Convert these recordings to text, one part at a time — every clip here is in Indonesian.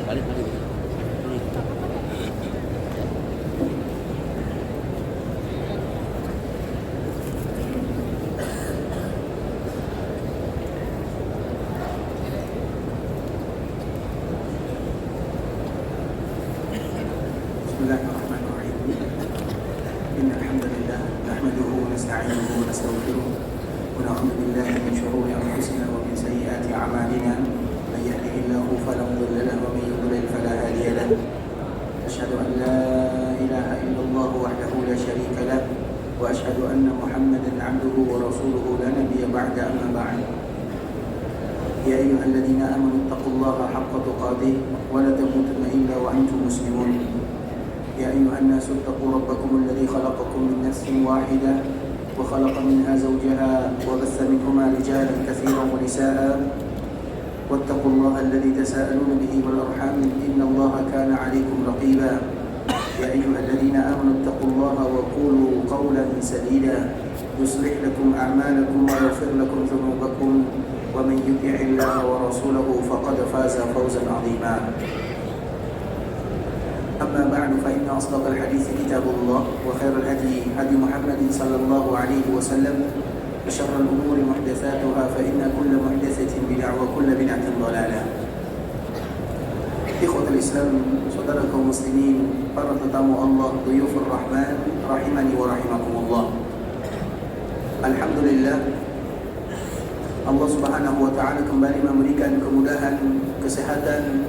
Balik. Bismillahirrahmanirrahim. Innal hamdalillah nahmaduhu wa nasta'inuhu wa nastaghfiruh wa na'udzu billahi min shururi anfusina wa min sayyiati a'malina. Man yahdihillahu fala mudilla lahu wa man yudlil fala hadiya lahu. Asyhadu an la ilaha illallah wahdahu la syarika lahu wa asyhadu anna Muhammadan 'abduhu wa rasuluhu la nabiyya ba'da, amma ba'd. Ya ayyuhalladzina amanu taqullaha haqqa tuqatih wa la tamutunna illa wa antum muslimun. يا أيها الناس اتقوا ربكم الذي خلقكم من نفس واحدة وخلق منها زوجها وبث منهما رجالا كثيرا ونساء واتقوا الله الذي تساءلون به والأرحام إن الله كان عليكم رقيبا. يا أيها الذين آمنوا اتقوا الله وقولوا قولا سديدا يصلح لكم أعمالكم ويغفر لكم ذنوبكم ومن يطع الله ورسوله فقد فاز فوزا عظيما. أما بعد فإن أصدق الحديث كتاب الله وخير الهدي هدي محمد صلى الله عليه وسلم وشر الأمور محدثاتها فإن كل محدثة بدعة وكل بدعة ضلالة. إخوة الإسلام, saudara kaum muslimin, para tetamu Allah, duyufur rahman, rahimani wa rahimakumullah. Alhamdulillah, Allah subhanahu wa ta'ala kembali memberikan kemudahan, kesehatan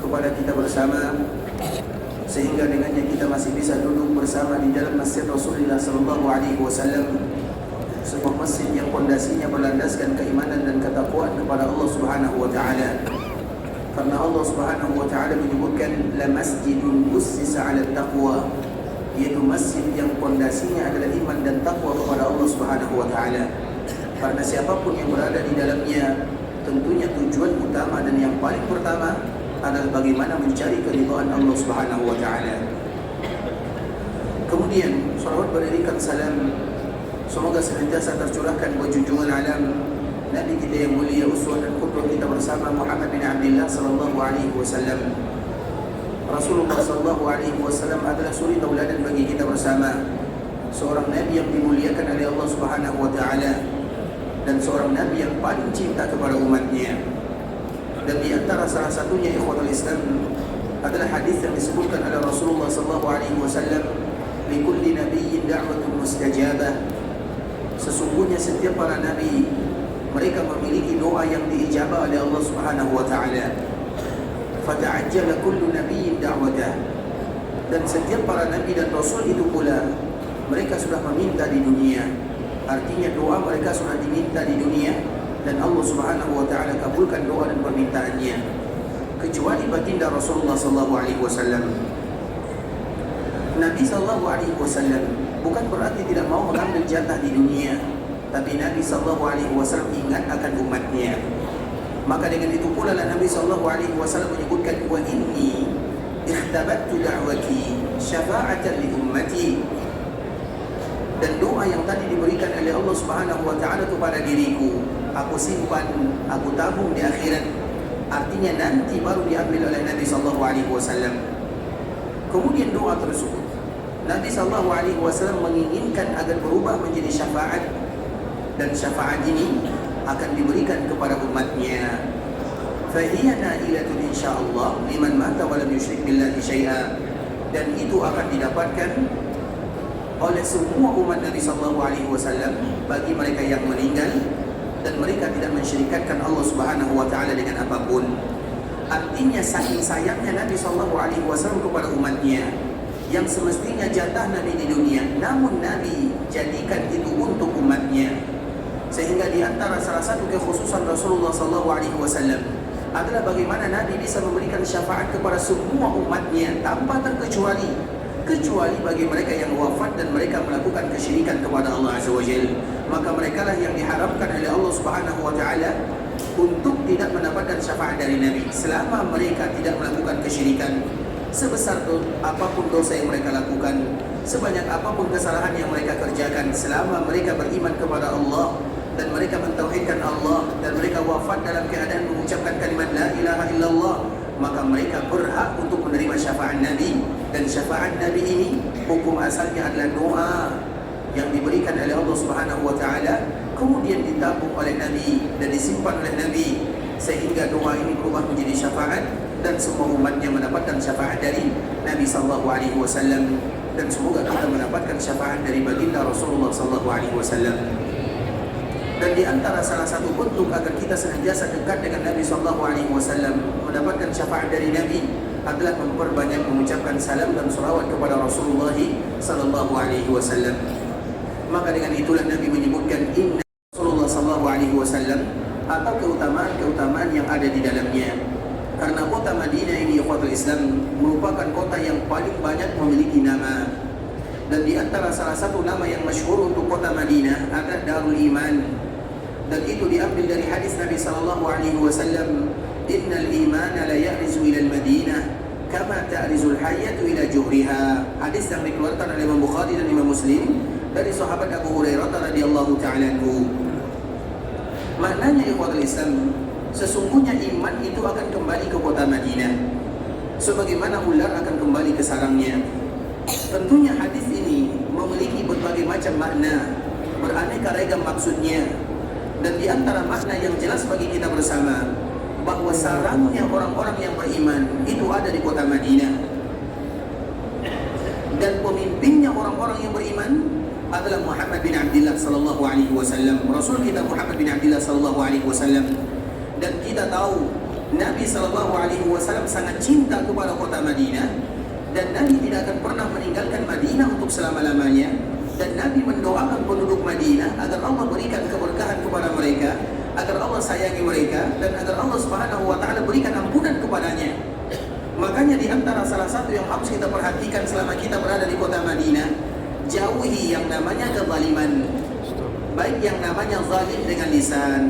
kepada kita bersama, sehingga dengannya kita masih bisa duduk bersama di dalam masjid Rasulullah sallallahu alaihi wasallam, sebuah masjid yang pondasinya berlandaskan keimanan dan ketakwaan kepada Allah Subhanahu wa taala. Karena Allah Subhanahu wa taala menyebutkan la masjidun ussisa 'ala taqwa, yaitu masjid yang pondasinya adalah iman dan takwa kepada Allah Subhanahu wa taala. Karena siapapun yang berada di dalamnya, tentunya tujuan utama dan yang paling pertama adalah bagaimana mencari keridhaan Allah Subhanahu wa taala. Kemudian salawat berikan salam semoga senantiasa tercurahkan buat junjungan alam Nabi kita yang mulia, uswah dan qudwah kita bersama, Muhammad bin Abdullah sallallahu alaihi wasallam. Rasulullah sallallahu alaihi wasallam adalah suri tauladan bagi kita bersama, seorang nabi yang dimuliakan oleh Allah Subhanahu wa taala dan seorang nabi yang paling cinta kepada umatnya. Dan di antara salah satunya, ikhwatul Islam, adalah hadis yang disebutkan oleh Rasulullah sallallahu alaihi wasallam, likulli nabiyyin da'watun mustajabah. Sesungguhnya setiap para nabi mereka memiliki doa yang diijabah oleh Allah Subhanahu wa taala. Fata'ajjala kullu nabiyyin da'watah. Dan setiap para nabi dan rasul itu pula mereka sudah meminta di dunia. Artinya doa mereka sudah diminta di dunia dan Allah Subhanahu wa taala kabulkan doa dan permintaannya, kecuali baginda Rasulullah sallallahu alaihi wasallam. Nabi sallallahu alaihi wasallam bukan berarti tidak mau mengambil jatah di dunia, tapi Nabi sallallahu alaihi wasallam ingat akan umatnya. Maka dengan itu pula Nabi sallallahu alaihi wasallam menyebutkan, wa inni ikhtabattu da'wati syafa'atan li ummati. Dan doa yang tadi diberikan oleh Allah Subhanahu wa taala kepada diriku, aku simpan, aku tabung di akhirat. Artinya nanti baru diambil oleh Nabi sallallahu alaihi wasallam. Kemudian doa tersebut Nabi sallallahu alaihi wasallam menginginkan agar berubah menjadi syafaat, dan syafaat ini akan diberikan kepada umatnya. Fahiya nailatun insyaallah liman mata wa lam yusyrik billahi syai'a. Dan itu akan didapatkan oleh semua umat Nabi sallallahu alaihi wasallam bagi mereka yang meninggal dan mereka tidak mensyirikatkan Allah Subhanahu wa taala dengan apapun. Artinya saking sayangnya Nabi sallallahu alaihi wasallam kepada umatnya, yang semestinya jatah Nabi di dunia, namun Nabi jadikan itu untuk umatnya. Sehingga di antara salah satu kekhususan Rasulullah sallallahu alaihi wasallam adalah bagaimana Nabi bisa memberikan syafaat kepada semua umatnya tanpa terkecuali, kecuali bagi mereka yang wafat dan mereka melakukan kesyirikan kepada Allah Azza wa Jalla. Maka merekalah yang diharapkan oleh Allah Subhanahu wa taala untuk tidak mendapatkan syafaat dari Nabi selama mereka tidak melakukan kesyirikan. Sebesar apapun dosa yang mereka lakukan, sebanyak apapun kesalahan yang mereka kerjakan, selama mereka beriman kepada Allah dan mereka mentauhidkan Allah dan mereka wafat dalam keadaan mengucapkan kalimat la ilaha illallah maka mereka berhak untuk menerima syafaat Nabi. Dan syafaat Nabi ini hukum asalnya adalah doa yang diberikan oleh Allah Subhanahu wa taala, kemudian ditabung oleh Nabi dan disimpan oleh Nabi, sehingga doa ini berubah menjadi syafaat dan semua umatnya mendapatkan syafaat dari Nabi sallallahu alaihi wasallam. Dan semoga kita mendapatkan syafaat dari baginda Rasulullah sallallahu alaihi wasallam. Dan di antara salah satu bentuk agar kita senantiasa dekat dengan Nabi sallallahu alaihi wasallam, mendapatkan syafaat dari Nabi, adalah memperbanyak mengucapkan salam dan salawat kepada Rasulullah sallallahu alaihi wasallam. Maka dengan itulah Nabi menyebutkan inna Rasulullah sallallahu alaihi wasallam, atau keutamaan-keutamaan yang ada di dalamnya. Karena kota Madinah ini, ikhwatul Islam, merupakan kota yang paling banyak memiliki nama. Dan di antara salah satu nama yang masyhur untuk kota Madinah adalah Darul Iman. Dan itu diambil dari hadis Nabi sallallahu alaihi wasallam, innal imana la ya'rizu ila al-Madinah kama ta'rizul hayyatu ila juhriha. Hadis yang dikeluarkan oleh Imam Bukhari dan Imam Muslim dari sahabat Abu Hurairah radhiyallahu ta'ala anhu. Maknanya ikhwatul Islam, sesungguhnya iman itu akan kembali ke kota Madinah sebagaimana ular akan kembali ke sarangnya. Tentunya hadis ini memiliki berbagai macam makna, beraneka ragam maksudnya. Dan di antara makna yang jelas bagi kita bersama, bahwa sarangnya orang-orang yang beriman itu ada di kota Madinah. Dan pemimpinnya orang-orang yang beriman adalah Muhammad bin Abdullah sallallahu alaihi wasallam, Rasul kita Muhammad bin Abdullah sallallahu alaihi wasallam. Dan kita tahu Nabi sallallahu alaihi wasallam sangat cinta kepada kota Madinah, dan Nabi tidak akan pernah meninggalkan Madinah untuk selama-lamanya. Dan Nabi mendoakan penduduk Madinah agar Allah berikan keberkahan kepada mereka, agar Allah sayangi mereka, dan agar Allah Subhanahu wa taala berikan ampunan kepadanya. Makanya di antara salah satu yang harus kita perhatikan selama kita berada di kota Madinah, jauhi yang namanya kezaliman. Baik yang namanya zalim dengan lisan,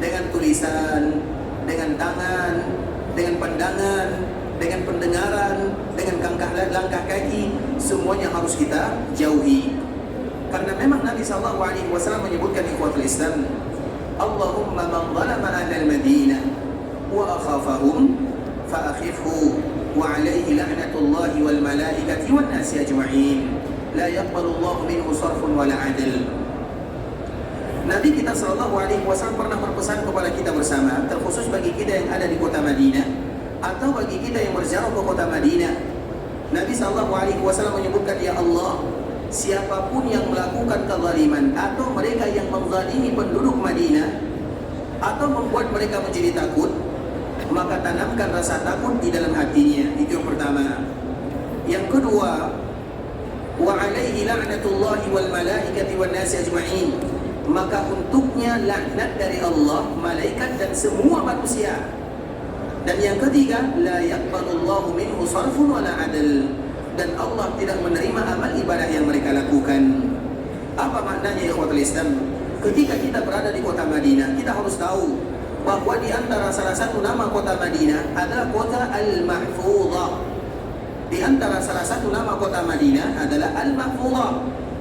dengan tulisan, dengan tangan, dengan pandangan, dengan pendengaran, dengan langkah kaki, semuanya harus kita jauhi. Karena memang Nabi sallallahu alaihi wasallam menyebutkan ikhwatul Islam, Allahumma man zalama ahlal Madinah wa akhafahum fa akhifhu wa alaihi la'natullahi wal malaikati wan nasi ajma'in la yaqbalu Allahu minhu sarfun wala 'adl. Nabi kita sallallahu alaihi wasallam pernah berpesan kepada kita bersama, terkhusus bagi kita yang ada di kota Madinah atau bagi kita yang berziarah ke kota Madinah. Nabi sallallahu alaihi wasallam menyebutkan, ya Allah, siapapun yang melakukan kezaliman atau mereka yang menzalimi penduduk Madinah atau membuat mereka menjadi takut, maka tanamkan rasa takut di dalam hatinya. Itu yang pertama. Yang kedua, wa alaihi la'natullahi wal malaikati wan nasi ajma'in, maka untuknya laknat dari Allah, malaikat dan semua manusia. Dan yang ketiga, la yaqbalullahu minhu sarfun wala 'adl, dan Allah tidak menerima amal ibadah yang mereka lakukan. Apa maknanya ikhwatul Islam? Ketika kita berada di kota Madinah, kita harus tahu bahwa di antara salah satu nama kota Madinah adalah kota Al-Mahfuzah. Di antara salah satu nama kota Madinah adalah Al-Mahfuzah.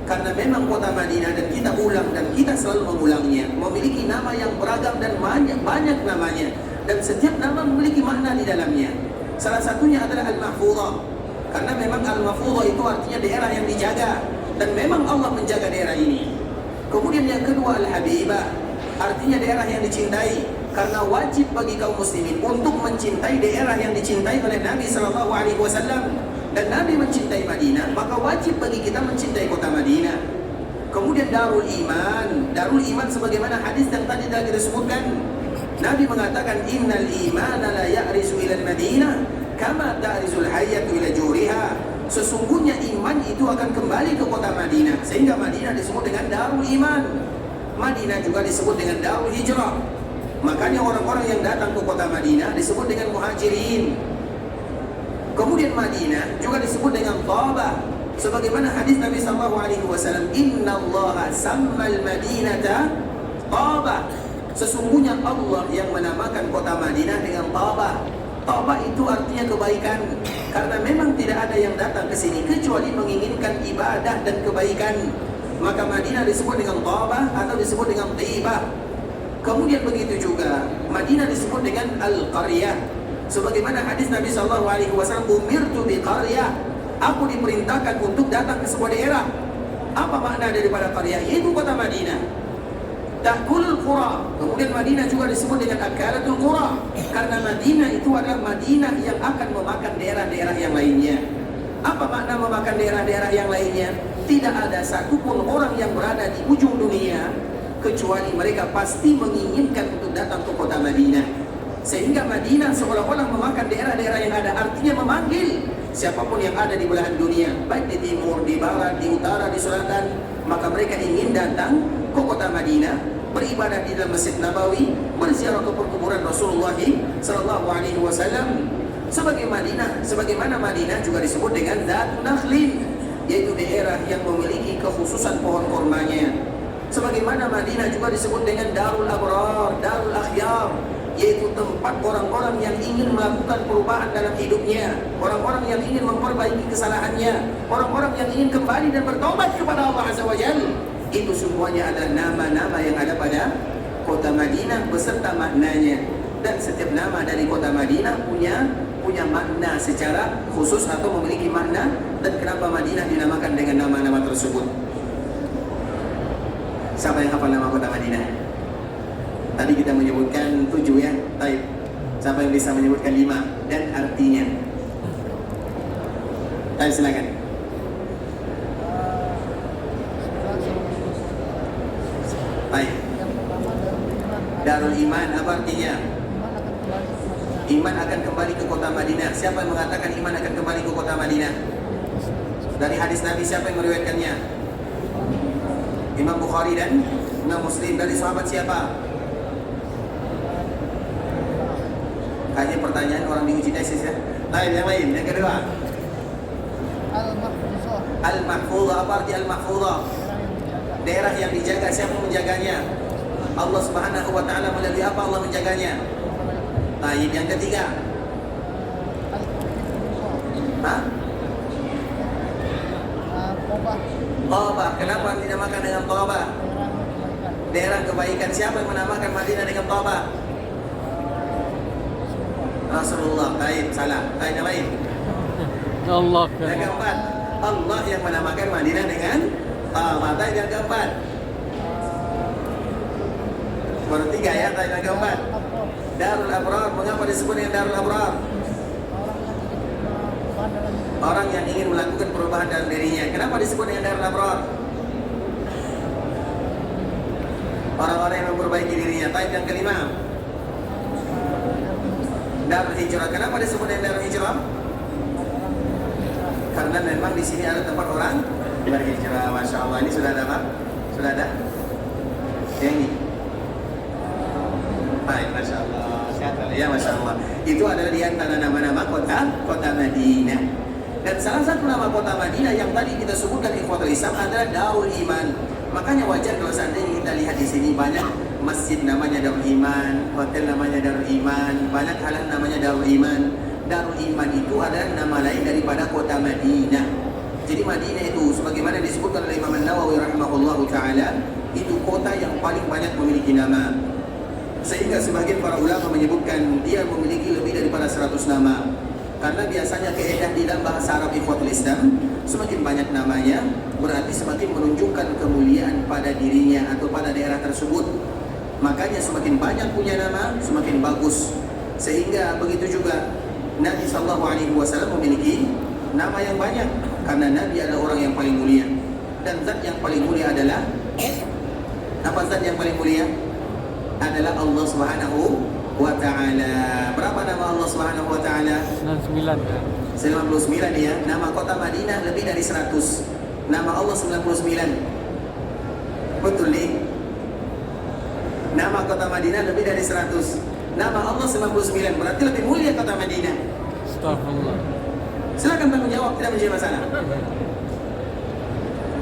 Karena memang kota Madinah, dan kita ulang dan kita selalu mengulangnya, memiliki nama yang beragam dan banyak namanya, dan setiap nama memiliki makna di dalamnya. Salah satunya adalah Al-Mahfuzah, karena memang Al-Mahfuzah itu artinya daerah yang dijaga, dan memang Allah menjaga daerah ini. Kemudian yang kedua, Al-Habibah, artinya daerah yang dicintai, karena wajib bagi kaum muslimin untuk mencintai daerah yang dicintai oleh Nabi sallallahu alaihi wasallam. Dan Nabi mencintai Madinah, maka wajib bagi kita mencintai kota Madinah. Kemudian Darul Iman. Darul Iman sebagaimana hadis yang tadi telah kita sebutkan, Nabi mengatakan, innal imana la ya'rizu ila al-Madinah kama ta'rizul hayyatu ila juriha. Sesungguhnya iman itu akan kembali ke kota Madinah, sehingga Madinah disebut dengan Darul Iman. Madinah juga disebut dengan Darul Hijrah. Makanya orang-orang yang datang ke kota Madinah disebut dengan muhajirin. Kemudian Madinah juga disebut dengan Thabah, sebagaimana hadis Nabi sallallahu alaihi wasallam, innallaha sammal madinata Thabah. Sesungguhnya Allah yang menamakan kota Madinah dengan Thabah. Thabah itu artinya kebaikan, karena memang tidak ada yang datang ke sini kecuali menginginkan ibadah dan kebaikan. Maka Madinah disebut dengan Thabah atau disebut dengan Thaibah. Kemudian begitu juga Madinah disebut dengan Al-Qaryah. Sebagaimana hadis Nabi SAW, umirtu biqaryah, aku diperintahkan untuk datang ke sebuah daerah. Apa makna daripada qaryah? Yaitu kota Madinah. Ta'kulul qura. Kemudian Madinah juga disebut dengan akalatul qura, karena Madinah itu adalah Madinah yang akan memakan daerah-daerah yang lainnya. Apa makna memakan daerah-daerah yang lainnya? Tidak ada satupun orang yang berada di ujung dunia kecuali mereka pasti menginginkan untuk datang ke kota Madinah. Sehingga Madinah seolah-olah memakan daerah-daerah yang ada, artinya memanggil siapapun yang ada di belahan dunia, baik di timur, di barat, di utara, di selatan, maka mereka ingin datang ke kota Madinah, beribadah di dalam Masjid Nabawi, berziarah ke perkuburan Rasulullah sallallahu alaihi wasallam. Sebagaimana Madinah juga disebut dengan Dzatun Nakhlin, yaitu daerah yang memiliki kekhususan pohon kormanya. Sebagaimana Madinah juga disebut dengan Darul Abrar, Darul Akhyar, yaitu tempat orang-orang yang ingin melakukan perubahan dalam hidupnya, orang-orang yang ingin memperbaiki kesalahannya, orang-orang yang ingin kembali dan bertobat kepada Allah Azza wa Jalla. Itu semuanya adalah nama-nama yang ada pada kota Madinah beserta maknanya. Dan setiap nama dari kota Madinah punya makna secara khusus atau memiliki makna. Dan kenapa Madinah dinamakan dengan nama-nama tersebut? Siapa yang hafal nama kota Madinah? Tadi kita menyebutkan 7 ya. Baik. Siapa yang bisa menyebutkan 5 dan artinya? Ayo silakan. Baik. Darul Iman apa artinya? Iman akan kembali ke kota Madinah. Siapa yang mengatakan iman akan kembali ke kota Madinah? Dari hadis Nabi, siapa yang meriwayatkannya? Imam Bukhari dan Imam Muslim. Dari sahabat siapa? Hanya pertanyaan orang diuji tesis ya. Lain yang lain. Yang kedua, Al-Mahfuzah. Al-Mahfuzah. Apa arti Al-Mahfuzah? Daerah yang dijaga. Siapa menjaganya? Allah Subhanahu wa ta'ala. Melalui apa Allah menjaganya? Lain. Yang ketiga, Thabah. Kenapa dinamakan dengan Thabah? Daerah kebaikan. Siapa yang menamakan Madinah dengan Thabah? Rasulullah. Baik, salah. Baik, yang lain. Allah. Yang keempat, Allah yang menamakan Madinah dengan Thabah. Yang keempat, baru 3 ya. Yang keempat, Darul Abrar. Mengapa disebut dengan Darul Abrar? Orang yang ingin melakukan perubahan dalam dirinya. Kenapa disebut dengan Darul Abrar? Orang-orang yang memperbaiki dirinya. Baik, yang kelima, Darul Hijrah. Kenapa disebut dengan Darul Hijrah? Karena memang di sini ada tempat orang berhijrah. Masya Allah. Ini sudah ada Pak? Sudah ada? Yang ini? Baik, Masya Allah. Ya, Masya Allah. Itu adalah di antara nama-nama kota Madinah. Dan salah satu nama kota Madinah yang tadi kita sebutkan ikhwatul Islam adalah Darul Iman. Makanya wajar kalau seandainya kita lihat di sini banyak masjid namanya Darul Iman, hotel namanya Darul Iman, banyak hal namanya Darul Iman. Darul Iman itu adalah nama lain daripada kota Madinah. Jadi Madinah itu sebagaimana disebutkan oleh Imam Nawawi rahimahullahu taala, itu kota yang paling banyak memiliki nama. Sehingga sebagian para ulama menyebutkan dia memiliki lebih daripada 100 nama. Karena biasanya kaidah di dalam bahasa Arab ikhwatul Islam, semakin banyak namanya berarti semakin menunjukkan kemuliaan pada dirinya atau pada daerah tersebut. Makanya semakin banyak punya nama, semakin bagus. Sehingga begitu juga Nabi SAW memiliki nama yang banyak, karena Nabi adalah orang yang paling mulia. Dan zat yang paling mulia adalah apa? Zat yang paling mulia adalah Allah Subhanahu wa ta'ala. Berapa nama Allah Subhanahu wa ta'ala? 99 kan? 99 ya. Nama kota Madinah lebih dari 100. Nama Allah 99. Betul nih? Nama kota Madinah lebih dari 100. Nama Allah 99. Berarti lebih mulia kota Madinah. Astagfirullah. Silakan tanggung jawab, tidak menjadi masalah.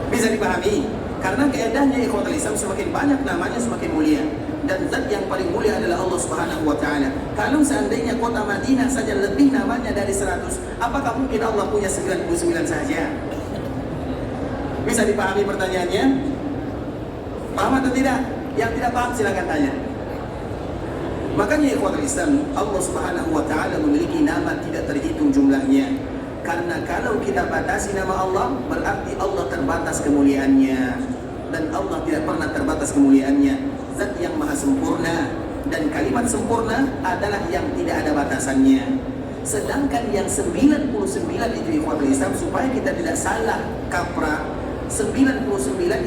Bisa dipahami? Karena keadaannya ikhwatul Islam, semakin banyak namanya semakin mulia. Dan zat yang paling mulia adalah Allah Subhanahu wa ta'ala. Kalau seandainya kota Madinah saja lebih namanya dari 100, apakah mungkin Allah punya 99 saja? Bisa dipahami pertanyaannya? Paham atau tidak? Yang tidak paham silakan tanya. Makanya ikhwatul Islam, Allah Subhanahu wa taala memiliki nama tidak terhitung jumlahnya. Karena kalau kita batasi nama Allah, berarti Allah terbatas kemuliaannya. Dan Allah tidak pernah terbatas kemuliaannya. Zat yang maha sempurna, dan kalimat sempurna adalah yang tidak ada batasannya. Sedangkan yang 99 itu ikhwatul Islam, supaya kita tidak salah kaprah, 99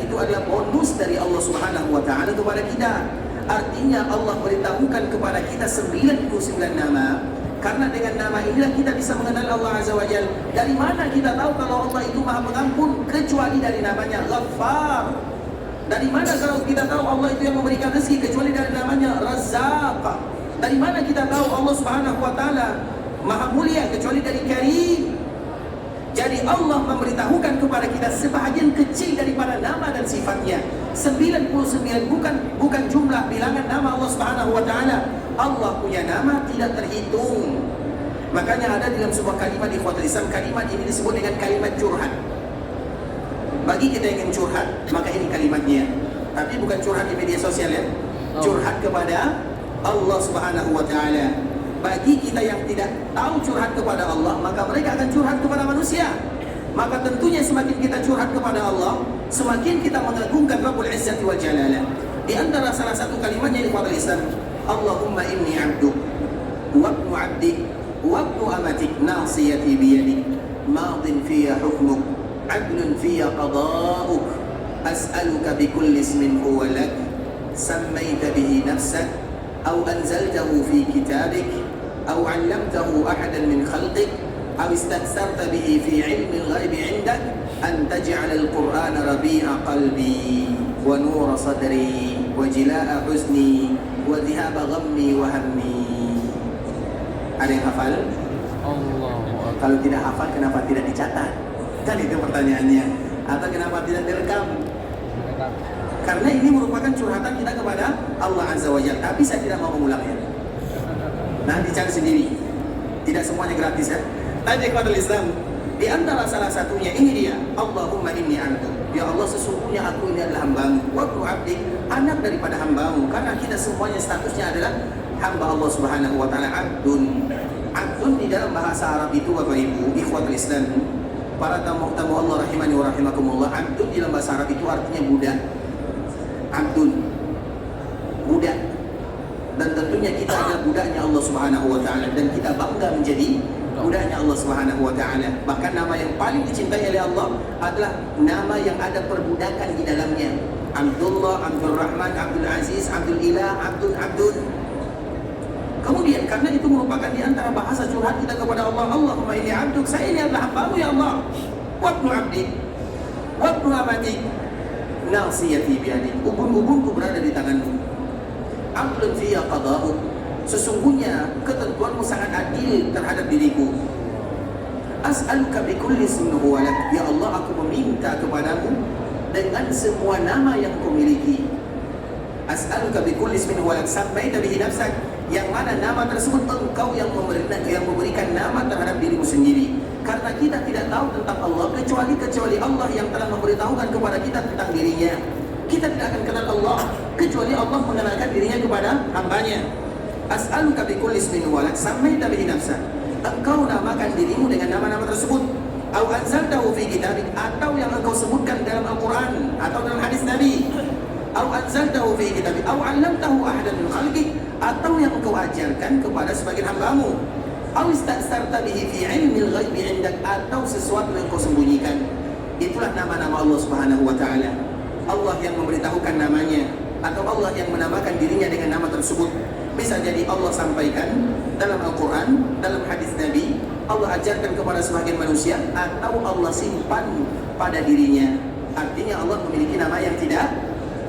itu adalah bonus dari Allah Subhanahu wa taala kepada kita. Artinya Allah beritahukan kepada kita 99 nama. Karena dengan nama inilah kita bisa mengenal Allah Azza wa Jalla. Dari mana kita tahu kalau Allah itu Maha Pengampun? Kecuali dari namanya Ghaffar. Dari mana kalau kita tahu Allah itu yang memberikan rezeki? Kecuali dari namanya Razzaq. Dari mana kita tahu Allah Subhanahu wa taala Maha Mulia? Kecuali dari Karim. Jadi Allah memberitahukan kepada kita sebahagian kecil daripada nama dan sifatnya. 99 bukan jumlah bilangan nama Allah Subhanahu wa taala. Allah punya nama tidak terhitung. Makanya ada dalam sebuah kalimat di ikhwatul Islam, kalimat ini disebut dengan kalimat curhat. Bagi kita yang ingin curhat, maka ini kalimatnya. Tapi bukan curhat di media sosial ya. Curhat kepada Allah Subhanahu wa taala. Bagi kita yang tidak tahu curhat kepada Allah, maka mereka akan curhat kepada manusia. Maka tentunya semakin kita curhat kepada Allah, semakin kita mengagungkan Rabbul Izzati wal Jalalah. Di antara salah satu kalimatnya di ikhwatul Islam, Allahumma inni abduk wa ibnu abdik wa ibnu amatik nasiyati biyadik madin fiya hukmuk adlun fiya qada'uk as'aluka bikulli ismin huwa lak sammaita bihi nafsak أو أنزلته في كتابك أو علمته أحدا من خلقك أو استأثرت به في علم الغيب عندك أن تجعل القرآن ربيع قلبي ونور صدري وجلاء حزني وذهاب غمي وهمي. Ada yang hafal? Allah. Kalau tidak hafal, kenapa tidak dicatat? Kan itu pertanyaannya. Atau kenapa tidak direkam? Karena ini merupakan curhatan kita kepada Allah Azza wa Jalla. Tapi saya tidak mau mengulangnya. Nanti cari sendiri. Tidak semuanya gratis ya. Tapi ikhwatul Islam, di antara salah satunya ini dia, Allahumma inni abduk. Ya Allah, sesungguhnya aku ini adalah hambamu. Wa ibnu abdik, anak daripada hambamu. Karena kita semuanya statusnya adalah hamba Allah Subhanahu wa taala. Abdun. Abdun di dalam bahasa Arab itu Bapak Ibu, ikhwatul Islam, para tamu-tamu Allah rahimani wa rahimakumullah, abdun di dalam bahasa Arab itu artinya budak. Abdun, budak. Dan tentunya kita adalah budaknya Allah Subhanahu wa taala, dan kita bangga menjadi budaknya Allah Subhanahu wa taala. Bahkan nama yang paling dicintai oleh Allah adalah nama yang ada perbudakan di dalamnya. Abdullah, Abdul Rahman, Abdul Aziz, Abdul Ilah, Abdul. Kemudian karena itu merupakan di antara bahasa curhat kita kepada Allah. Allahumma inni abduk, saya ini adalah hambamu ya Allah. Wa ibnu abdik, wa ibnu amatik, nasiyati biyadik, ubun-ubunku berada di tanganmu. Adlun fiya qada'uk, sesungguhnya ketentuanmu sangat adil terhadap diriku. As'aluka bikulli ismin huwa lak, ya Allah, aku meminta kepadamu dengan semua nama yang kumiliki. As'aluka bikulli ismin huwa lak sammaita bihi nafsak, yang mana nama tersebut engkau yang memberikan nama terhadap dirimu sendiri. Karena kita tidak tahu tentang Allah kecuali Allah yang telah memberitahukan kepada kita tentang dirinya. Kita tidak akan kenal Allah kecuali Allah mengenalkan dirinya kepada hambanya. As'aluka bikulli ismin huwa lak sammaita bihi nafsak, engkau namakan dirimu dengan nama-nama tersebut. Au anzaltahu fi kitabik, atau yang engkau sebutkan dalam Al-Quran atau dalam hadis Nabi. Au anzaltahu fi kitabik, au 'allamtahu ahadan min khalqik, atau yang engkau ajarkan kepada sebagian hambamu. Au ista'sarta bihi fi 'ilmil ghaibi 'indak, atau sesuatu yang kau sembunyikan. Itulah nama-nama Allah Subhanahu wa taala. Allah yang memberitahukan namanya, atau Allah yang menamakan dirinya dengan nama tersebut. Bisa jadi Allah sampaikan dalam Al-Quran, dalam hadis Nabi, Allah ajarkan kepada sebagian manusia, atau Allah simpan pada dirinya. Artinya Allah memiliki nama yang tidak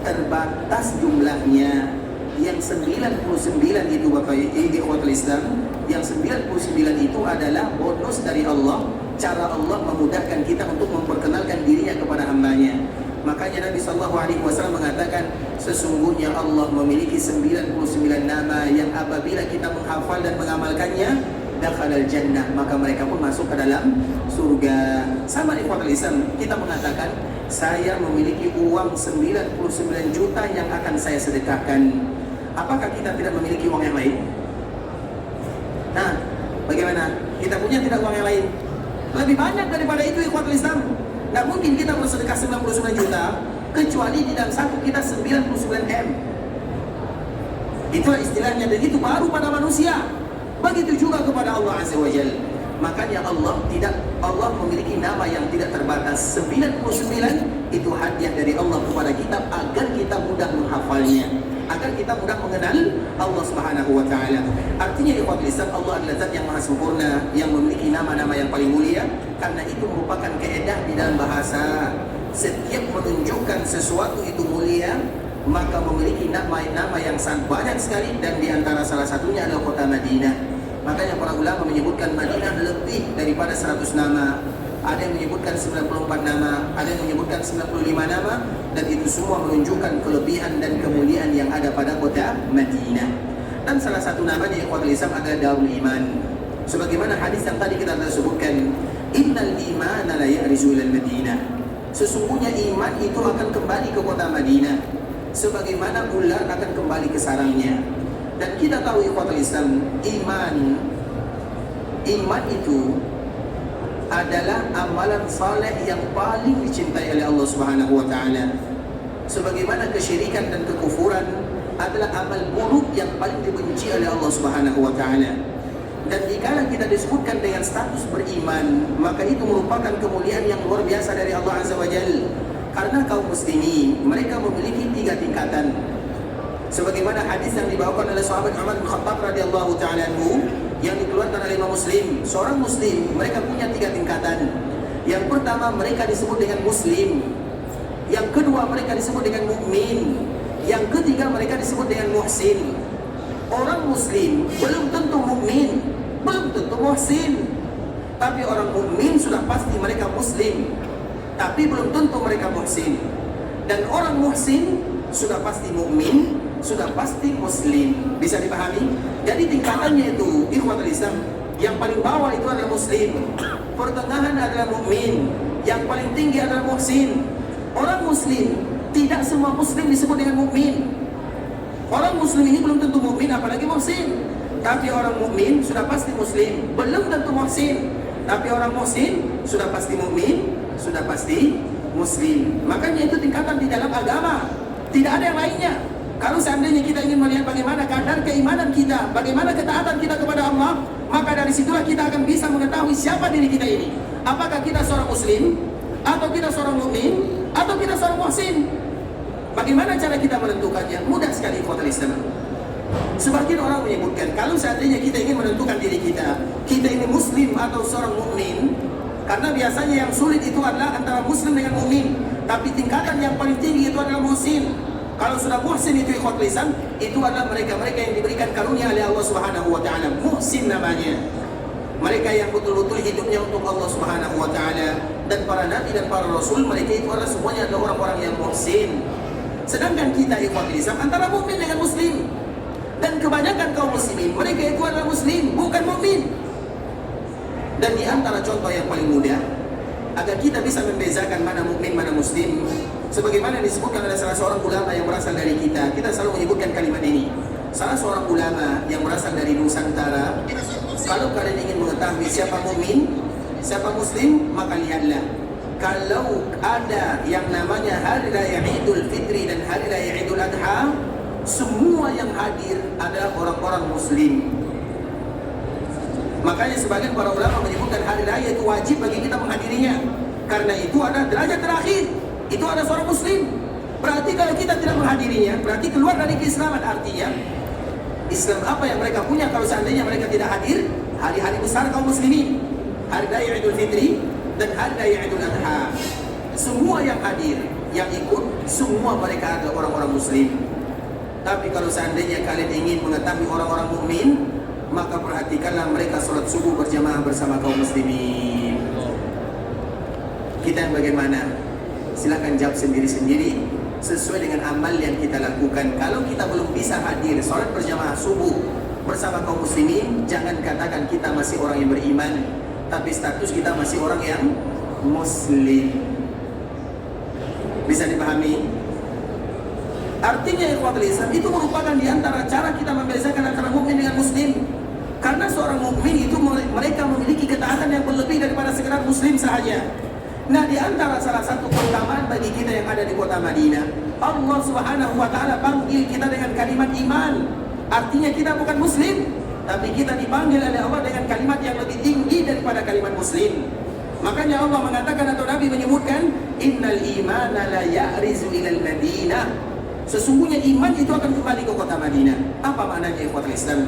terbatas jumlahnya. Yang 99 itu Bapak Ikhwatul Islam, yang 99 itu adalah bonus dari Allah, cara Allah memudahkan kita untuk memperkenalkan dirinya kepada hambanya. Makanya Nabi SAW mengatakan, sesungguhnya Allah memiliki 99 nama yang apabila kita menghafal dan mengamalkannya, dakhalal jannah, maka mereka pun masuk ke dalam surga. Sama ikhwatul Islam, kita mengatakan, saya memiliki uang 99 juta yang akan saya sedekahkan. Apakah kita tidak memiliki uang yang lain? Nah, bagaimana? Kita punya tidak uang yang lain? Lebih banyak daripada itu ikhwatul Islam. Nggak mungkin kita bersedekah 99 juta kecuali di dalam saku kita 99 M. Itulah istilahnya, dan itu baru pada manusia. Begitu juga kepada Allah Azza wa Jalla. Makanya Allah memiliki nama yang tidak terbatas. 99 itu hadiah dari Allah kepada kita agar kita mudah menghafalnya, agar kita mudah mengenal Allah Subhanahu wa taala. Artinya ikhwatul Islam, Allah adalah zat yang maha sempurna, yang memiliki nama-nama yang paling mulia. Karena itu merupakan kaedah di dalam bahasa. Setiap menunjukkan sesuatu itu mulia, maka memiliki nama-nama yang sangat banyak sekali, dan di antara salah satunya adalah kota Madinah. Makanya para ulama menyebutkan Madinah lebih daripada 100 nama. Ada yang menyebutkan 94 nama, ada yang menyebutkan 95 nama, dan itu semua menunjukkan kelebihan dan kemuliaan yang ada pada kota Madinah. Dan salah satu namanya ikhwatul Islam adalah Darul Iman. Sebagaimana hadis yang tadi kita telah sebutkan, innal imana la ya'rizu ilal Madinah. Sesungguhnya iman itu akan kembali ke kota Madinah, sebagaimana ular akan kembali ke sarangnya. Dan kita tahu ikhwatul Islam, iman itu adalah amalan saleh yang paling dicintai oleh Allah Subhanahu wa taala. Sebagaimana kesyirikan dan kekufuran adalah amal buruk yang paling dibenci oleh Allah Subhanahu wa taala. Dan dikala kita disebutkan dengan status beriman, maka itu merupakan kemuliaan yang luar biasa dari Allah Azza wa Jalla. Karena kaum muslimin mereka memiliki 3 tingkatan. Sebagaimana hadis yang dibawakan oleh sahabat Umar bin Khattab radhiyallahu taala anhu yang dikeluarkan oleh Imam Muslim. Seorang muslim mereka punya 3 tingkatan. Yang pertama, mereka disebut dengan muslim. Yang kedua, mereka disebut dengan mukmin. Yang ketiga, mereka disebut dengan muhsin. Orang muslim belum tentu mukmin, belum tentu muhsin. Tapi orang mukmin sudah pasti mereka muslim, tapi belum tentu mereka muhsin. Dan orang muhsin sudah pasti mukmin, sudah pasti muslim. Bisa dipahami? Jadi tingkatannya itu ikhwatul Islam, yang paling bawah itu adalah muslim, pertengahan adalah mukmin, yang paling tinggi adalah muhsin. Orang muslim, tidak semua muslim disebut dengan mukmin. Orang muslim ini belum tentu mukmin, apalagi muhsin. Tapi orang mukmin sudah pasti muslim, belum tentu muhsin. Tapi orang muhsin sudah pasti mukmin, sudah pasti muslim. Makanya itu tingkatan di dalam agama, tidak ada yang lainnya. Kalau seandainya kita ingin melihat bagaimana kadar keimanan kita, bagaimana ketaatan kita kepada Allah, maka dari situlah kita akan bisa mengetahui siapa diri kita ini. Apakah kita seorang muslim, atau kita seorang mukmin, atau kita seorang muhsin? Bagaimana cara kita menentukannya? Mudah sekali ikhwatul Islam. Sebagian orang menyebutkan, kalau seandainya kita ingin menentukan diri kita ini muslim atau seorang mukmin, karena biasanya yang sulit itu adalah antara muslim dengan mukmin. Tapi tingkatan yang paling tinggi itu adalah muhsin. Kalau sudah muhsin itu ikhwatul Islam, itu adalah mereka-mereka yang diberikan karunia oleh Allah Subhanahu wa taala. Muhsin namanya. Mereka yang betul-betul hidupnya untuk Allah Subhanahu wa taala. Dan para nabi dan para rasul, mereka itu adalah semuanya adalah orang-orang yang muhsin. Sedangkan kita ikhwatul Islam antara mukmin dengan muslim. Dan kebanyakan kaum muslimin, mereka itu adalah muslim, bukan mukmin. Dan di antara contoh yang paling mudah agar kita bisa membezakan mana mukmin, mana muslim, sebagaimana disebutkan oleh salah seorang ulama yang berasal dari kita selalu menyebutkan kalimat ini. Salah seorang ulama yang berasal dari Nusantara, kalau kalian ingin mengetahui siapa mukmin, siapa muslim, maka lihatlah. Kalau ada yang namanya Hari Raya Idul Fitri dan Hari Raya Idul Adha, semua yang hadir adalah orang-orang muslim. Makanya sebagian para ulama menyebutkan hari raya itu wajib bagi kita menghadirinya, karena itu adalah derajat terakhir, itu ada seorang muslim. Berarti kalau kita tidak menghadirinya, berarti keluar dari keislaman. Artinya Islam apa yang mereka punya kalau seandainya mereka tidak hadir hari-hari besar kaum muslimin, hari raya Idul Fitri dan hari raya Idul Adha. Semua yang hadir, yang ikut, semua mereka adalah orang-orang muslim. Tapi kalau seandainya kalian ingin mengetahui orang-orang mukmin, maka perhatikanlah mereka sholat subuh berjamaah bersama kaum muslimin. Kita yang bagaimana? Silakan jawab sendiri-sendiri sesuai dengan amal yang kita lakukan. Kalau kita belum bisa hadir sholat berjamaah subuh bersama kaum muslimin, jangan katakan kita masih orang yang beriman, tapi status kita masih orang yang muslim. Bisa dipahami? Artinya ikhwatul Islam itu merupakan di antara cara kita membedakan antara mukmin dengan muslim. Karena seorang mukmin itu mereka memiliki ketaatan yang berlebih daripada sekedar muslim sahaja. Nah, di antara salah satu keutamaan bagi kita yang ada di kota Madinah, Allah Subhanahu wa taala panggil kita dengan kalimat iman. Artinya kita bukan muslim, tapi kita dipanggil oleh Allah dengan kalimat yang lebih tinggi daripada kalimat muslim. Makanya Allah mengatakan atau Nabi menyebutkan, innal imana la ya'rizu ilal Madinah. Sesungguhnya iman itu akan kembali ke kota Madinah. Apa maknanya ikhwatul Islam?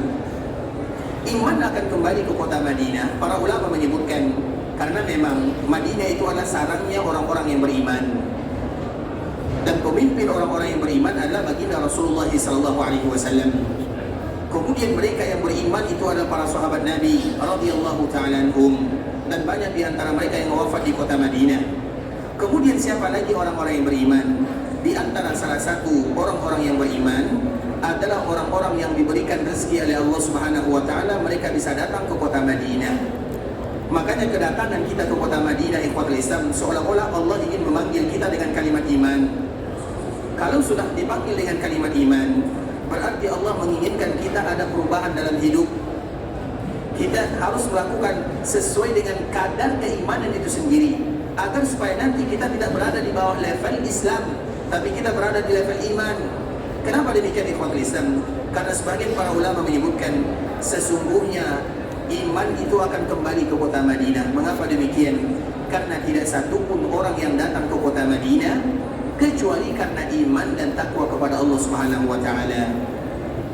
Iman akan kembali ke kota Madinah. Para ulama menyebutkan karena memang Madinah itu adalah sarangnya orang-orang yang beriman. Dan pemimpin orang-orang yang beriman adalah baginda Rasulullah SAW. Kemudian mereka yang beriman itu adalah para sahabat Nabi radhiyallahu ta'ala anhum, dan banyak di antara mereka yang wafat di kota Madinah. Kemudian siapa lagi orang-orang yang beriman? Di antara salah satu orang-orang yang beriman adalah orang-orang yang diberikan rezeki oleh Allah Subhanahu wa taala, mereka bisa datang ke kota Madinah. Makanya kedatangan kita ke kota Madinah ikhwatul Islam seolah-olah Allah ingin memanggil kita dengan kalimat iman. Kalau sudah dipanggil dengan kalimat iman, berarti Allah menginginkan kita ada perubahan dalam hidup. Kita harus melakukan sesuai dengan kadar keimanan itu sendiri, agar supaya nanti kita tidak berada di bawah level Islam, tapi kita berada di level iman. Kenapa demikian ikhwatul Islam? Karena sebagian para ulama menyebutkan sesungguhnya iman itu akan kembali ke kota Madinah. Mengapa demikian? Karena tidak satupun orang yang datang ke kota Madinah kecuali karena iman dan takwa kepada Allah Subhanahu wa taala.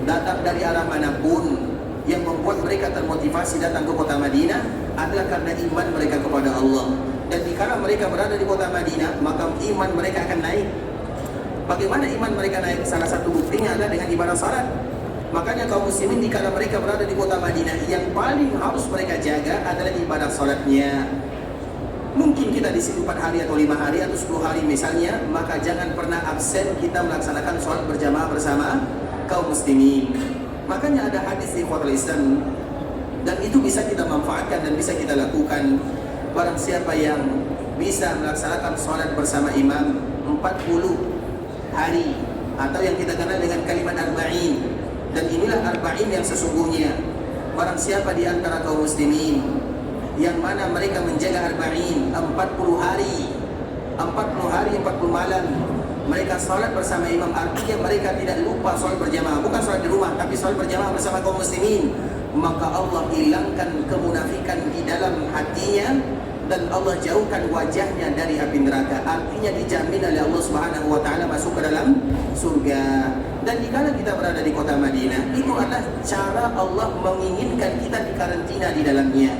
Datang dari arah manapun, yang membuat mereka termotivasi datang ke kota Madinah adalah karena iman mereka kepada Allah. Dan dikala mereka berada di kota Madinah, maka iman mereka akan naik. Bagaimana iman mereka naik? Salah satu buktinya adalah dengan ibadah salat. Makanya kaum muslimin dikala mereka berada di kota Madinah, yang paling harus mereka jaga adalah ibadah salatnya. Mungkin kita di sini 4 hari atau 5 hari atau 10 hari misalnya, maka jangan pernah absen kita melaksanakan sholat berjamaah bersama kaum muslimin. Makanya ada hadis di ikhwatul Islam, dan itu bisa kita manfaatkan dan bisa kita lakukan. Barang siapa yang bisa melaksanakan sholat bersama imam 40 hari, atau yang kita kenal dengan kalimat arba'in, dan inilah arba'in yang sesungguhnya. Barang siapa di antara kaum muslimin yang mana mereka menjaga arba'in 40 hari 40 malam, mereka sholat bersama imam, artinya mereka tidak lupa sholat berjamaah, bukan sholat di rumah, tapi sholat berjamaah bersama kaum muslimin, maka Allah hilangkan kemunafikan di dalam hatinya, dan Allah jauhkan wajahnya dari api neraka. Artinya dijamin oleh Allah Subhanahu wa taala masuk ke dalam surga. Dan dikala kita berada di kota Madinah, itu adalah cara Allah menginginkan kita dikarantina di dalamnya.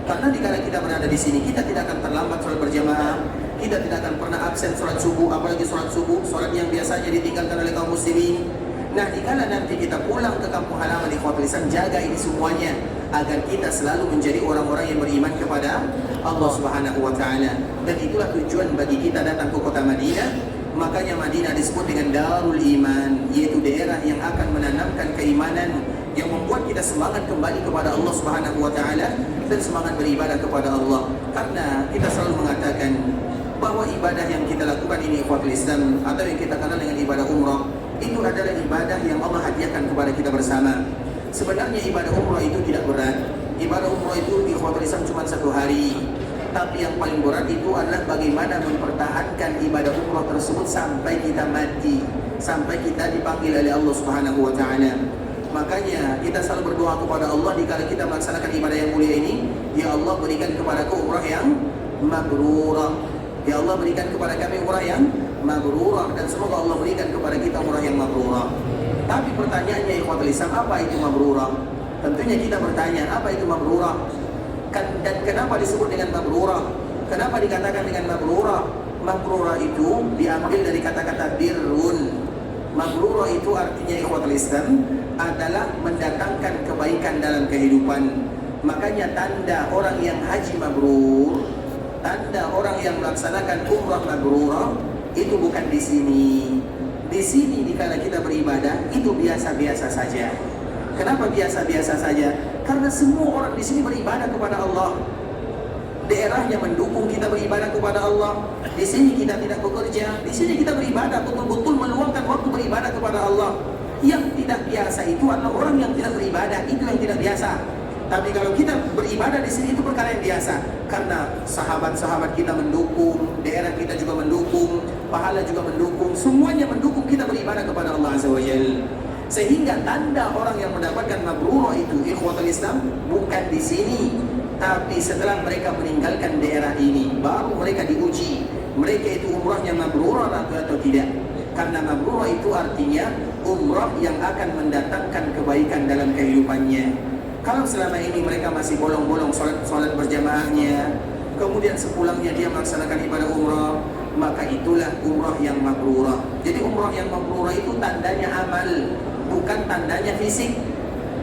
Karena dikala kita berada di sini, kita tidak akan terlambat sholat berjamaah, kita tidak akan pernah absen sholat subuh, apalagi sholat subuh, sholat yang biasanya ditinggalkan oleh kaum muslimin. Nah, dikala nanti kita pulang ke kampung halaman ikhwatul Islam, jaga ini semuanya agar kita selalu menjadi orang-orang yang beriman kepada Allah Subhanahu wa taala. Dan itulah tujuan bagi kita datang ke kota Madinah. Makanya Madinah disebut dengan Darul Iman, yaitu daerah yang akan menanamkan keimanan, yang membuat kita semangat kembali kepada Allah Subhanahu wa taala dan semangat beribadah kepada Allah. Karena kita selalu mengatakan bahwa ibadah yang kita lakukan ini ikhwatul Islam, atau yang kita kenal dengan ibadah umrah, itu adalah ibadah yang Allah hadiahkan kepada kita bersama. Sebenarnya ibadah umrah itu tidak berat. Ibadah umrah itu ikhwatul Islam cuma 1 hari. Tapi yang paling berat itu adalah bagaimana mempertahankan ibadah umrah tersebut sampai kita mati, sampai kita dipanggil oleh Allah Subhanahu wa taala. Makanya kita selalu berdoa kepada Allah dikala kita melaksanakan ibadah yang mulia ini, ya Allah berikan kepadaku umrah yang mabrurah. Ya Allah berikan kepada kami umrah yang mabrurah, dan semoga Allah berikan kepada kita umrah yang mabrurah. Tapi pertanyaannya ikhwatul Islam, apa itu mabrurah? Tentunya kita bertanya, apa itu mabrurah? Dan kenapa disebut dengan mabrurah? Kenapa dikatakan dengan mabrurah? Mabrurah itu diambil dari kata-kata birrun. Mabrurah itu artinya ikhwatul Islam adalah mendatangkan kebaikan dalam kehidupan. Makanya tanda orang yang haji mabrur, tanda orang yang melaksanakan umrah mabrurah itu bukan di sini. Di sini dikala kita beribadah itu biasa-biasa saja. Kenapa biasa-biasa saja? Karena semua orang di sini beribadah kepada Allah. daerahnya mendukung kita beribadah kepada Allah. Di sini kita tidak bekerja, di sini kita beribadah, betul-betul meluangkan waktu beribadah kepada Allah. Yang tidak biasa itu adalah orang yang tidak beribadah, itu yang tidak biasa. Tapi kalau kita beribadah di sini itu perkara yang biasa, karena sahabat-sahabat kita mendukung, daerah kita juga mendukung, pahala juga mendukung, semuanya mendukung kita beribadah kepada Allah Azza wa Jalla. Sehingga tanda orang yang mendapatkan mabrurah itu, ikhwatul Islam, bukan di sini, tapi setelah mereka meninggalkan daerah ini, baru mereka diuji, mereka itu umrahnya mabrurah atau tidak. Karena mabrurah itu artinya umrah yang akan mendatangkan kebaikan dalam kehidupannya. Kalau selama ini mereka masih bolong-bolong sholat berjamaahnya, kemudian sepulangnya dia melaksanakan ibadah umrah, maka itulah umrah yang mabrurah. Jadi umrah yang mabrurah itu tandanya amal, bukan tandanya fisik.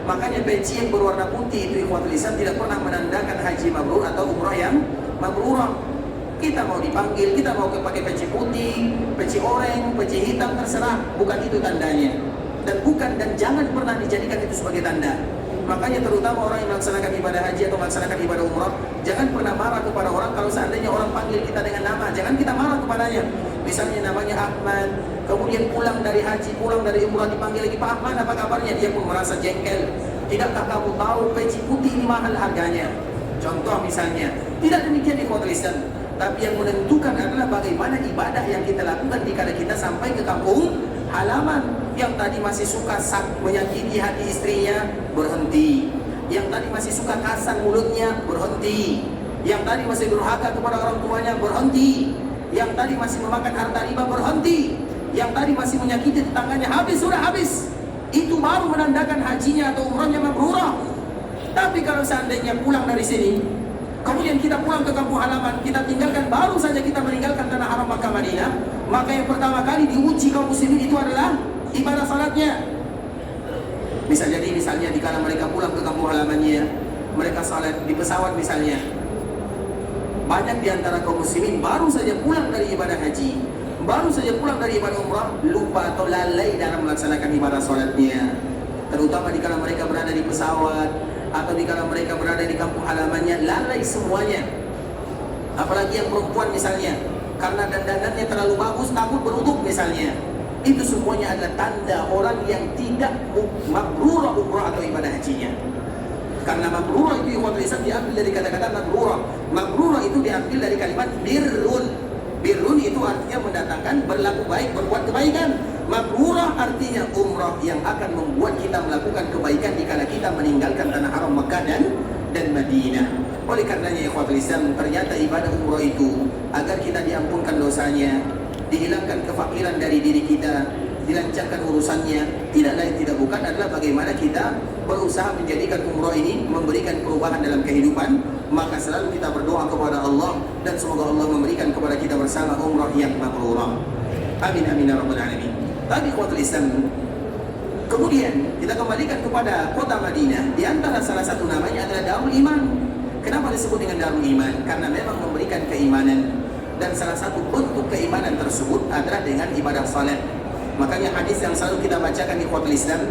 Makanya peci yang berwarna putih itu ikhwatul Islam tidak pernah menandakan haji mabrur atau umrah yang mabrurah. Kita mau dipanggil, kita mau pakai peci putih, peci oranye, peci hitam, terserah, bukan itu tandanya. Dan jangan pernah dijadikan itu sebagai tanda. Makanya terutama orang yang melaksanakan ibadah haji atau melaksanakan ibadah umrah, jangan pernah marah kepada orang kalau seandainya orang panggil kita dengan nama, jangan kita marah kepadanya. Misalnya namanya Ahmad, kemudian pulang dari haji, pulang dari umrah dipanggil lagi, Pak Ahmad apa kabarnya? Dia pun merasa jengkel. Tidakkah kamu tahu peci putih ini mahal harganya? Contoh misalnya, tidak demikian di ikhwatul Islam. Tapi yang menentukan adalah bagaimana ibadah yang kita lakukan dikala kita sampai ke kampung halaman. Yang tadi masih suka menyakiti hati istrinya, berhenti. Yang tadi masih suka kasar mulutnya, berhenti. Yang tadi masih durhaka kepada orang tuanya, berhenti. Yang tadi masih memakan harta riba, berhenti. Yang tadi masih menyakiti tetangganya, sudah habis. Itu baru menandakan hajinya atau umrahnya mabrurah. Tapi kalau seandainya pulang dari sini, kemudian kita pulang ke kampung halaman, kita tinggalkan, baru saja kita meninggalkan tanah haram Makkah Madinah, maka yang pertama kali diuji kaum muslimin itu adalah ibadah salatnya. Bisa jadi misalnya dikala mereka pulang ke kampung halamannya, mereka salat di pesawat misalnya. Banyak di antara kaum muslimin baru saja pulang dari ibadah haji, baru saja pulang dari ibadah umrah, lupa atau lalai dalam melaksanakan ibadah salatnya. Terutama dikala mereka berada di pesawat atau dikala mereka berada di kampung halamannya, lalai semuanya. Apalagi yang perempuan misalnya, karena dandanannya terlalu bagus, takut beruduk misalnya. Itu semuanya adalah tanda orang yang tidak mabrurah umrah atau ibadah hajinya. Karena mabrurah itu ikhwatul Islam diambil dari kata-kata mabrurah. Mabrurah itu diambil dari kalimat birrun. Birrun itu artinya mendatangkan berlaku baik, berbuat kebaikan. Mabrurah artinya umrah yang akan membuat kita melakukan kebaikan dikala kita meninggalkan tanah haram Makkah dan Madinah. Oleh karenanya ikhwatul Islam, ternyata ibadah umrah itu agar kita diampunkan dosanya, dihilangkan kefakiran dari diri kita, dilancarkan urusannya, tidak lain tidak bukan adalah bagaimana kita berusaha menjadikan umrah ini memberikan perubahan dalam kehidupan. Maka selalu kita berdoa kepada Allah dan semoga Allah memberikan kepada kita bersama umrah yang mabrurah. Amin amin ya rabbal alamin. Tadi ikhwatul Islam, kemudian kita kembalikan kepada kota Madinah. Di antara salah satu namanya adalah Darul Iman. Kenapa disebut dengan Darul Iman? Karena memang memberikan keimanan. Dan salah satu bentuk keimanan tersebut adalah dengan ibadah salat. Makanya hadis yang selalu kita bacakan di ikhwatul Islam,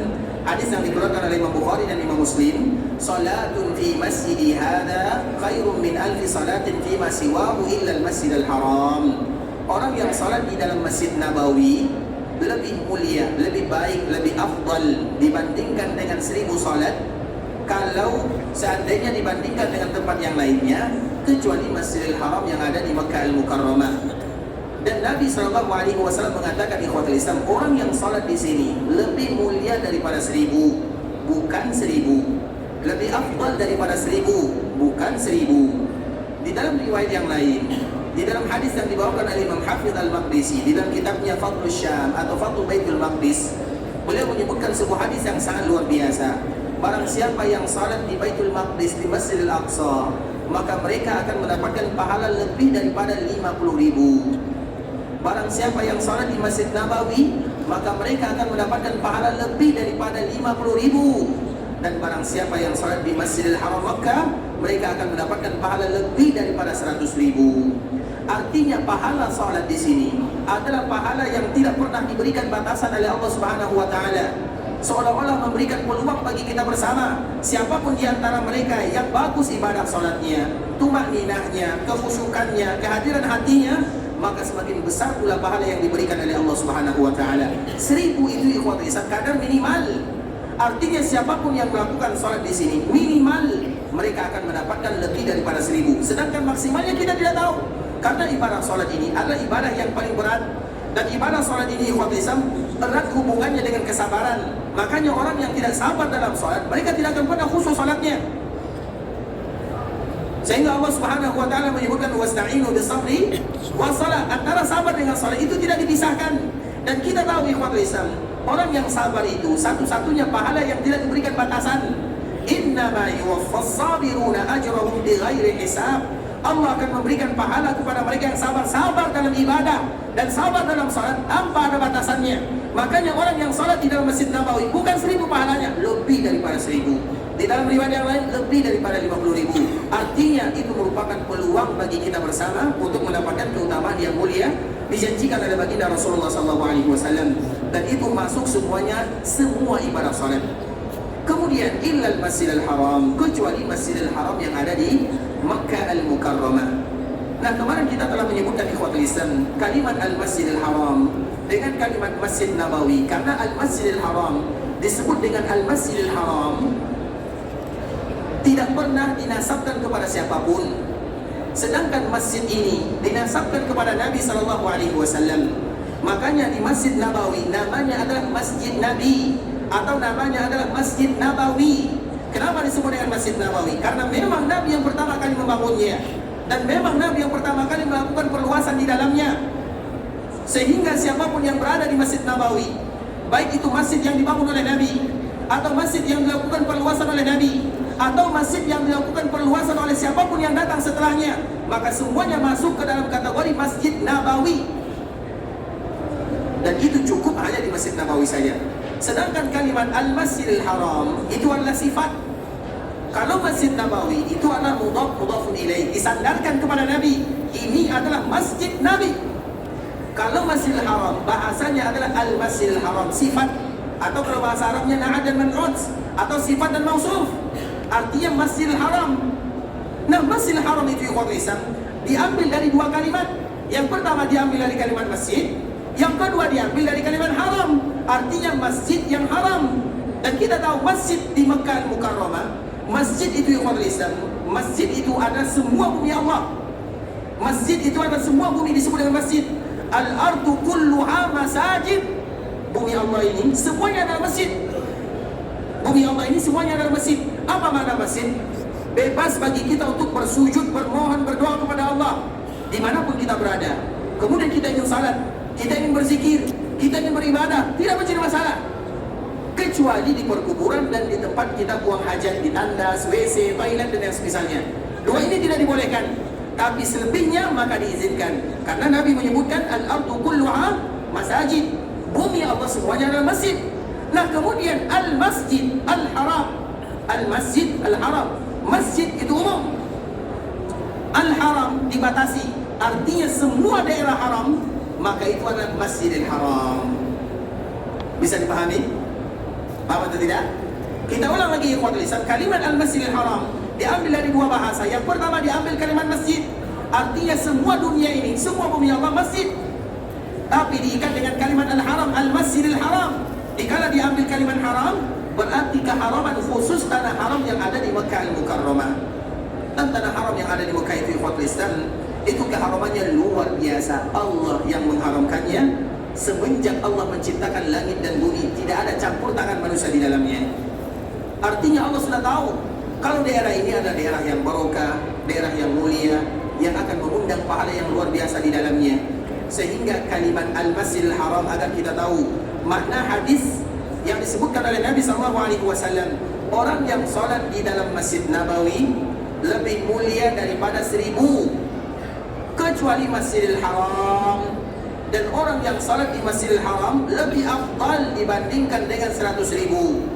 hadis yang dikeluarkan oleh Imam Bukhari dan Imam Muslim, salatun fi masjidi hadza khairun min alfi salatin fi ma siwahu illa al-masjidil haram. Orang yang salat di dalam Masjid Nabawi lebih mulia, lebih baik, lebih afdal dibandingkan dengan 1000 salat kalau seandainya dibandingkan dengan tempat yang lainnya, kecuali Masjidil Haram yang ada di Makkah Al-Mukarramah. Dan Nabi SAW mengatakan ikhwatul Islam, orang yang salat di sini lebih mulia daripada 1000, bukan 1000. Lebih afdal daripada 1000, bukan 1000. Di dalam riwayat yang lain, di dalam hadis yang dibawakan oleh Imam Hafidh Al-Maqdisi di dalam kitabnya Fadlul Syam atau Fadlul Baitul Maqdis, beliau menyebutkan sebuah hadis yang sangat luar biasa. Barang siapa yang salat di Baitul Maqdis, di Masjidil Aqsa, maka mereka akan mendapatkan pahala lebih daripada 50.000. Barang siapa yang salat di Masjid Nabawi, maka mereka akan mendapatkan pahala lebih daripada 50.000. Dan barang siapa yang salat di Masjidil Haram Makkah, mereka akan mendapatkan pahala lebih daripada 100.000. Artinya pahala salat di sini adalah pahala yang tidak pernah diberikan batasan oleh Allah Subhanahu wa taala. seolah-olah memberikan peluang bagi kita bersama. Siapapun di antara mereka yang bagus ibadah salatnya, tumakninahnya, kekhusyukannya, kehadiran hatinya, maka semakin besar pula pahala yang diberikan oleh Allah Subhanahu wa taala. 1000 itu ikhwatul Islam kadar minimal. Artinya siapapun yang melakukan salat di sini minimal mereka akan mendapatkan lebih daripada 1000. Sedangkan maksimalnya kita tidak tahu. Karena ibadah salat ini adalah ibadah yang paling berat. Dan ibadah salat ini ikhwatul Islam erat hubungannya dengan kesabaran. Makanya orang yang tidak sabar dalam salat, mereka tidak akan pernah khusyuk salatnya. Sehingga Allah Subhanahu wa taala menyebutkan wasta'inu bis-sabri was-salah. Antara sabar dengan salat itu tidak dipisahkan. Dan kita tahu ikhwatul Islam, orang yang sabar itu satu-satunya pahala yang tidak diberikan batasan. Innama yuwaffas-sabiruna ajrahum bighairi hisab. Allah akan memberikan pahala kepada mereka yang sabar. Sabar dalam ibadah dan sabar dalam salat tanpa ada batasannya. Makanya orang yang salat di dalam Masjid Nabawi bukan 1000 pahalanya, lebih daripada 1000. Di dalam riwayat yang lain lebih daripada 50.000. Artinya itu merupakan peluang bagi kita bersama untuk mendapatkan keutamaan yang mulia dijanjikan oleh baginda Rasulullah SAW. Dan itu masuk semuanya, semua ibadah salat. Kemudian illal Masjidil Haram, kecuali Masjidil Haram yang ada di Makkah Al-Mukarramah. Nah, kemarin kita telah menyebutkan ikhwatul Islam kalimat Al-Masjidil Haram dengan kalimat Masjid Nabawi. Karena Al-Masjidil Haram disebut dengan Al-Masjidil Haram tidak pernah dinasabkan kepada siapapun. Sedangkan masjid ini dinasabkan kepada Nabi SAW. Makanya di Masjid Nabawi namanya adalah Masjid Nabi atau namanya adalah Masjid Nabawi. Kenapa disebut dengan Masjid Nabawi? Karena memang Nabi yang pertama kali membangunnya. Dan memang Nabi yang pertama kali melakukan perluasan di dalamnya. Sehingga siapapun yang berada di Masjid Nabawi, baik itu masjid yang dibangun oleh Nabi, atau masjid yang dilakukan perluasan oleh Nabi, atau masjid yang dilakukan perluasan oleh siapapun yang datang setelahnya, maka semuanya masuk ke dalam kategori Masjid Nabawi. Dan itu cukup hanya di Masjid Nabawi saja. Sedangkan kalimat Al-Masjidil Haram itu adalah sifat. Kalau Masjid Nabawi itu adalah mudhafun ilaih, disandarkan kepada Nabi. Ini adalah Masjid Nabi. Kalau Masjidil Haram bahasanya adalah Al-Masjidil Haram, sifat, atau kalau bahasa Arabnya na'at dan man'ut, atau sifat dan mausuf. Artinya Masjidil Haram. Nah, Masjidil Haram itu ikhwatul Islam diambil dari dua kalimat. Yang pertama diambil dari kalimat masjid, yang kedua diambil dari kalimat haram. Artinya masjid yang haram. Dan kita tahu masjid di Makkah Al-Mukarramah, masjid itu ikhwatul Islam, masjid itu ada semua bumi Allah. Masjid itu ada semua bumi disebut dengan masjid. Al-ardu kulluha masajid. Bumi Allah ini semuanya adalah masjid. Bumi Allah ini semuanya adalah masjid. Apa makna masjid? Bebas bagi kita untuk bersujud, bermohon, berdoa kepada Allah dimanapun kita berada. Kemudian kita ingin salat, kita ingin berzikir, kita ingin beribadah, tidak menjadi masalah. Kecuali di perkuburan dan di tempat kita buang hajat, di tandas, WC, toilet dan yang semisalnya. Dua ini tidak dibolehkan. Tapi selebihnya maka diizinkan. Karena Nabi menyebutkan al-ardu kulluha masajid. Bumi Allah semuanya adalah masjid. Nah, kemudian al-masjid al-haram. Al-masjid al-haram. Masjid itu umum. Al-haram dibatasi. Artinya semua daerah haram, maka itu adalah Masjidil Haram. Bisa dipahami? Paham atau tidak? Kita ulang lagi ikhwatul Islam. Kalimat Al-Masjidil Haram diambil dari dua bahasa. Yang pertama diambil kalimat masjid. Artinya semua dunia ini, semua bumi Allah masjid. Tapi diikat dengan kalimat Al-Haram, Al-Masjidil Haram. Dikala diambil kalimat haram, berarti keharaman khusus tanah haram yang ada di Makkah Al-Mukarramah. Dan tanah haram yang ada di Makkah itu ikhwatul Islam, itu keharamannya luar biasa. Allah yang mengharamkannya. Semenjak Allah menciptakan langit dan bumi, tidak ada campur tangan manusia di dalamnya. Artinya Allah sudah tahu kalau daerah ini adalah daerah yang barokah, daerah yang mulia, yang akan mengundang pahala yang luar biasa di dalamnya. Sehingga kalimat Al-Masjidil Haram agar kita tahu makna hadis yang disebutkan oleh Nabi SAW. Orang yang sholat di dalam Masjid Nabawi lebih mulia daripada 1000, kecuali Masjidil Haram. Dan orang yang salat di Masjidil Haram lebih afdal dibandingkan dengan 100.000.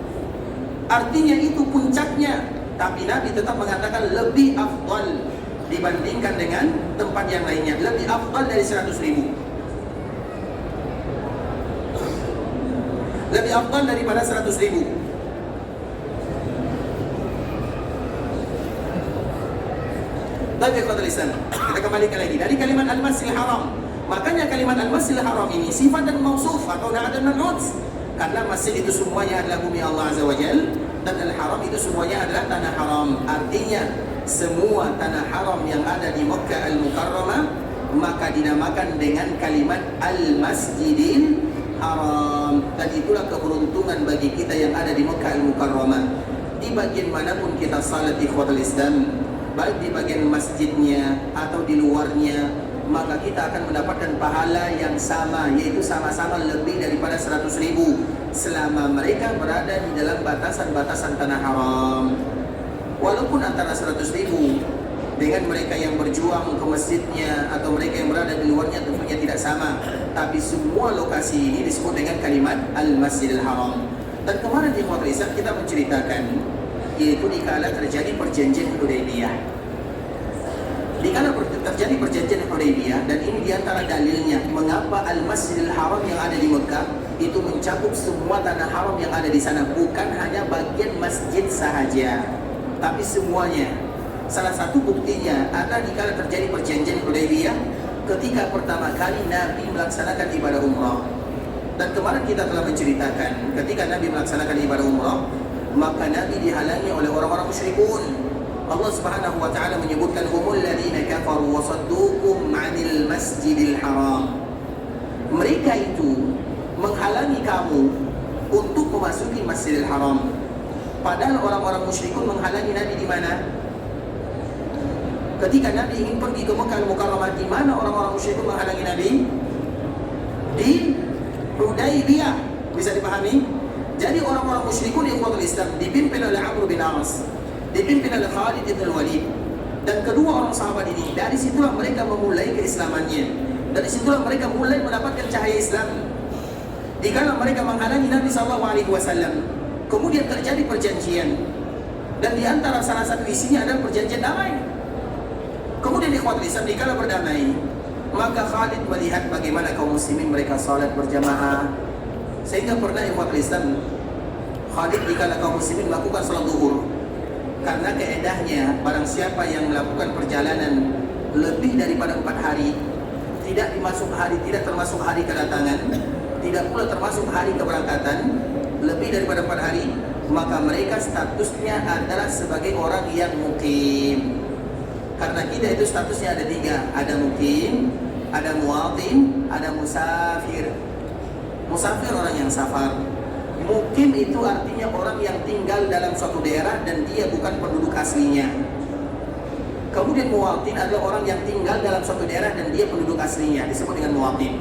Artinya itu puncaknya. Tapi Nabi tetap mengatakan lebih afdal dibandingkan dengan tempat yang lainnya. Lebih afdal dari 100.000. lebih afdal daripada 100.000. Tapi ikhwatul Islam, kita kembalikan lagi dari kalimat al-masjidil haram. Makanya kalimat al-masjidil haram ini sifat dan mausuf atau na'at dan man'ut. Karena masjid itu semuanya adalah bumi Allah Azza wa Jal, dan al-haram itu semuanya adalah tanah haram. Artinya semua tanah haram yang ada di Makkah al-Mukarramah maka dinamakan dengan kalimat al-masjidil haram. Dan itulah keberuntungan bagi kita yang ada di Makkah al-Mukarramah. Di bagian manapun kita salat ikhwatul Islam, baik di bagian masjidnya atau di luarnya, maka kita akan mendapatkan pahala yang sama, yaitu sama-sama lebih daripada 100.000 selama mereka berada di dalam batasan-batasan tanah haram. Walaupun antara 100.000 dengan mereka yang berjuang ke masjidnya atau mereka yang berada di luarnya tentunya tidak sama, tapi semua lokasi ini disebut dengan kalimat Al-Masjidil Haram. Dan kemarin di Muhammad Islam kita menceritakan, yaitu dikala terjadi perjanjian Hudaybiyah. Dikala terjadi perjanjian Hudaybiyah, dan ini diantara dalilnya mengapa Al-Masjidil Haram yang ada di Mekah itu mencakup semua tanah haram yang ada di sana, bukan hanya bagian masjid sahaja, tapi semuanya. Salah satu buktinya ada dikala terjadi perjanjian Hudaybiyah ketika pertama kali Nabi melaksanakan ibadah umrah. Dan kemarin kita telah menceritakan ketika Nabi melaksanakan ibadah umrah, maka Nabi dihalangi oleh orang-orang musyrikun. Allah Subhanahu wa taala menyebutkan humul ladzina kafaru wa saddukum 'anil masjidil haram. Mereka itu menghalangi kamu untuk memasuki Masjidil Haram. Padahal orang-orang musyrikun menghalangi Nabi di mana? Ketika Nabi ingin pergi ke Mekah Al-Mukarramah, di mana orang-orang musyrikun menghalangi Nabi? Di Hudaybiyah. Bisa dipahami? Jadi orang-orang musyrikun yang kuat Islam dipimpin oleh Amr bin As, dipimpin oleh Khalid bin Walid, dan kedua orang sahabat ini. Dari situlah mereka memulai keislamannya. Dari situlah mereka mulai mendapatkan cahaya Islam. Dikala mereka menghalangi Nabi SAW, kemudian terjadi perjanjian, dan di antara salah satu isinya adalah perjanjian damai. Kemudian ikhwatul Islam dikala berdamai, maka Khalid melihat bagaimana kaum muslimin mereka salat berjamaah, sehingga pernah ikhwatul Islam Khalid dikala kaum muslimin melakukan salat zuhur, karena keedahnya barang siapa yang melakukan perjalanan lebih daripada 4 hari, tidak termasuk hari kedatangan, tidak pula termasuk hari keberangkatan, lebih daripada 4 hari, maka mereka statusnya adalah sebagai orang yang mukim. Karena kita itu statusnya ada 3, ada mukim, ada muwatin, ada musafir. Musafir orang yang safar. Mukim itu artinya orang yang tinggal dalam suatu daerah dan dia bukan penduduk aslinya. Kemudian muwatin adalah orang yang tinggal dalam suatu daerah dan dia penduduk aslinya, disebut dengan muwatin.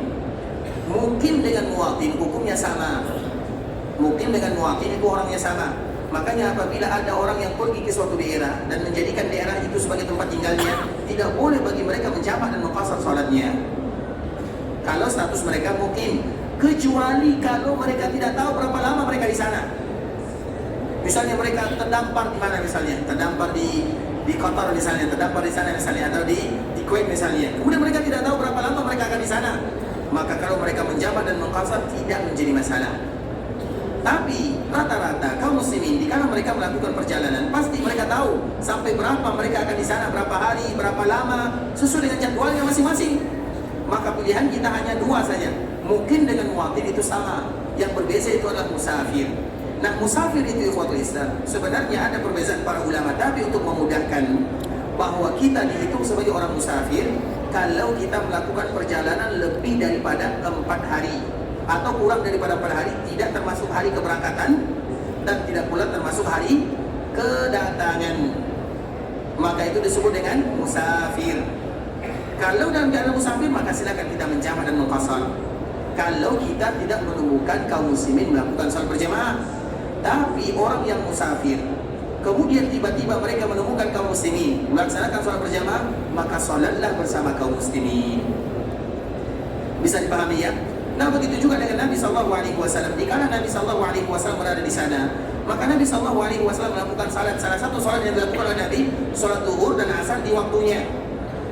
Mukim dengan muwatin hukumnya sama. Mukim dengan muwatin itu orangnya sama. Makanya apabila ada orang yang pergi ke suatu daerah dan menjadikan daerah itu sebagai tempat tinggalnya, tidak boleh bagi mereka menjamak dan mengqasar salatnya kalau status mereka mukim, kecuali kalau mereka tidak tahu berapa lama mereka di sana. Misalnya mereka terdampar di mana, misalnya terdampar di Qatar misalnya, terdampar di sana misalnya, atau di Kuwait misalnya. Kemudian mereka tidak tahu berapa lama mereka akan di sana. Maka kalau mereka menjamak dan mengqasar tidak menjadi masalah. Tapi rata-rata kaum muslimin dikala mereka melakukan perjalanan, pasti mereka tahu sampai berapa mereka akan di sana, berapa hari, berapa lama, sesuai dengan jadwalnya masing-masing. Maka pilihan kita hanya 2 saja. Mungkin dengan muwatin itu sama. Yang berbeza itu adalah musafir. Nah, musafir itu ikhwatul Islam, sebenarnya ada perbezaan para ulama, tapi untuk memudahkan bahwa kita dihitung sebagai orang musafir kalau kita melakukan perjalanan lebih daripada 4 hari atau kurang daripada 4 hari, tidak termasuk hari keberangkatan dan tidak pula termasuk hari kedatangan, maka itu disebut dengan musafir. Kalau dalam keadaan musafir, maka silakan kita menjamak dan mengqasar kalau kita tidak menemukan kaum muslimin melakukan salat berjamaah. Tapi orang yang musafir kemudian tiba-tiba mereka menemukan kaum muslimin melaksanakan salat berjamaah, maka salatlah bersama kaum muslimin. Bisa dipahami ya? Nah, begitu juga dengan Nabi SAW. Dikala Nabi SAW berada di sana, maka Nabi SAW melakukan salat. Salah satu salat yang dilakukan oleh Nabi, salat zuhur dan asar di waktunya.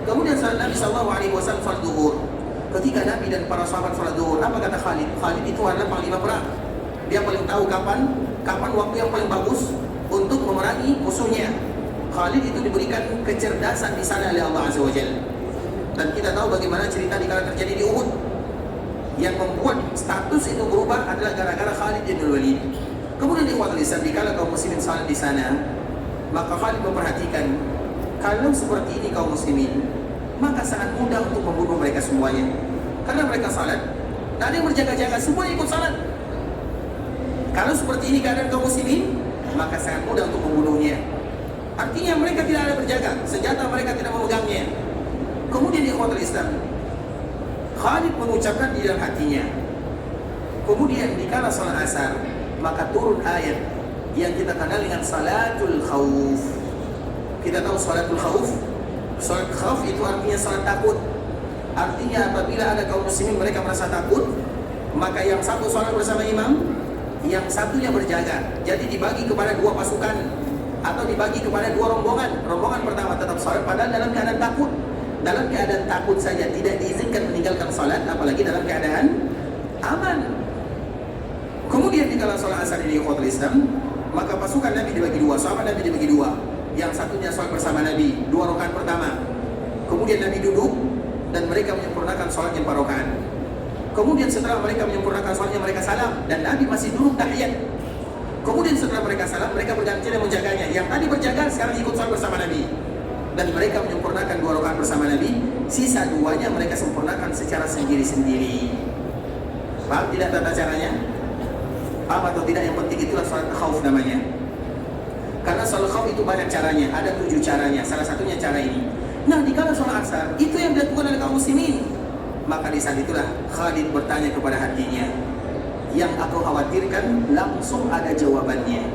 Kemudian salat Nabi SAW salat zuhur. Ketika Nabi dan para sahabat salat zuhur, apa kata Khalid? Khalid itu adalah panglima perang. Dia paling tahu kapan waktu yang paling bagus untuk memerangi musuhnya. Khalid itu diberikan kecerdasan di sana oleh Allah Azza wa Jalla. Dan kita tahu bagaimana cerita dikala terjadi di Uhud. Yang membuat status itu berubah adalah gara-gara Khalid bin Walid. Kemudian di ikhwatul Islam, dikala kaum muslimin salat di sana, maka Khalid memperhatikan, kalau seperti ini kaum muslimin, maka sangat mudah untuk membunuh mereka semuanya. Karena mereka salat, tak ada yang berjaga-jaga, semua ikut salat. Kalau seperti ini keadaan kaum muslimin, maka sangat mudah untuk membunuhnya. Artinya mereka tidak ada berjaga, senjata mereka tidak memegangnya. Kemudian di ikhwatul Islam, Khalid mengucapkan di dalam hatinya. Kemudian dikala salat asar, maka turun ayat yang kita kenal dengan salatul khauf. Kita tahu salatul khauf. Salat khauf itu artinya salat takut. Artinya apabila ada kaum muslimin mereka merasa takut, maka yang satu salat bersama imam, yang satunya berjaga. Jadi dibagi kepada dua pasukan atau dibagi kepada dua rombongan. Rombongan pertama tetap salat padahal dalam keadaan takut. Dalam keadaan takut saja tidak diizinkan meninggalkan salat, apalagi dalam keadaan aman. Kemudian dikala salat asar di ikhwatul Islam, maka pasukan Nabi dibagi dua, sahabat Nabi dibagi dua. Yang satunya salat bersama Nabi, 2 rakaat pertama. Kemudian Nabi duduk dan mereka menyempurnakan salatnya 4 rakaat. Kemudian setelah mereka menyempurnakan salatnya, mereka salam dan Nabi masih duduk tahiyat. Kemudian setelah mereka salam, mereka bergantian menjaganya. Yang tadi berjaga sekarang ikut salat bersama Nabi. Dan mereka menyempurnakan 2 rakaat bersama Nabi. Sisa 2-nya mereka sempurnakan secara sendiri-sendiri. Paham tidak tata caranya? Paham atau tidak? Yang penting itulah salat khauf namanya. Karena salat khauf itu banyak caranya, ada 7 caranya. Salah satunya cara ini. Nah, dikala salat asar, itu yang dilakukan oleh kaum muslimin. Maka di saat itulah Khalid bertanya kepada hatinya, yang aku khawatirkan langsung ada jawabannya.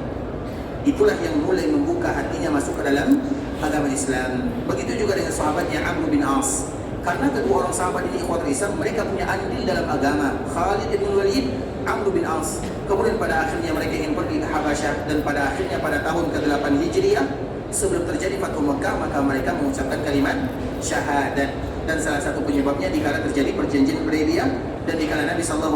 Itulah yang mulai membuka hatinya masuk ke dalam agama Islam. Begitu juga dengan sahabatnya Amr bin As. Karena kedua orang sahabat ini ikhwatul Islam, mereka punya andil dalam agama. Khalid bin Walid, Amr bin As. Kemudian pada akhirnya mereka ingin pergi ke Habasyah, dan pada akhirnya pada tahun ke-8 Hijriah sebelum terjadi Fathu Makkah, maka mereka mengucapkan kalimat syahadat. Dan salah satu penyebabnya dikala terjadi perjanjian Hudaybiyah dan dikala Nabi SAW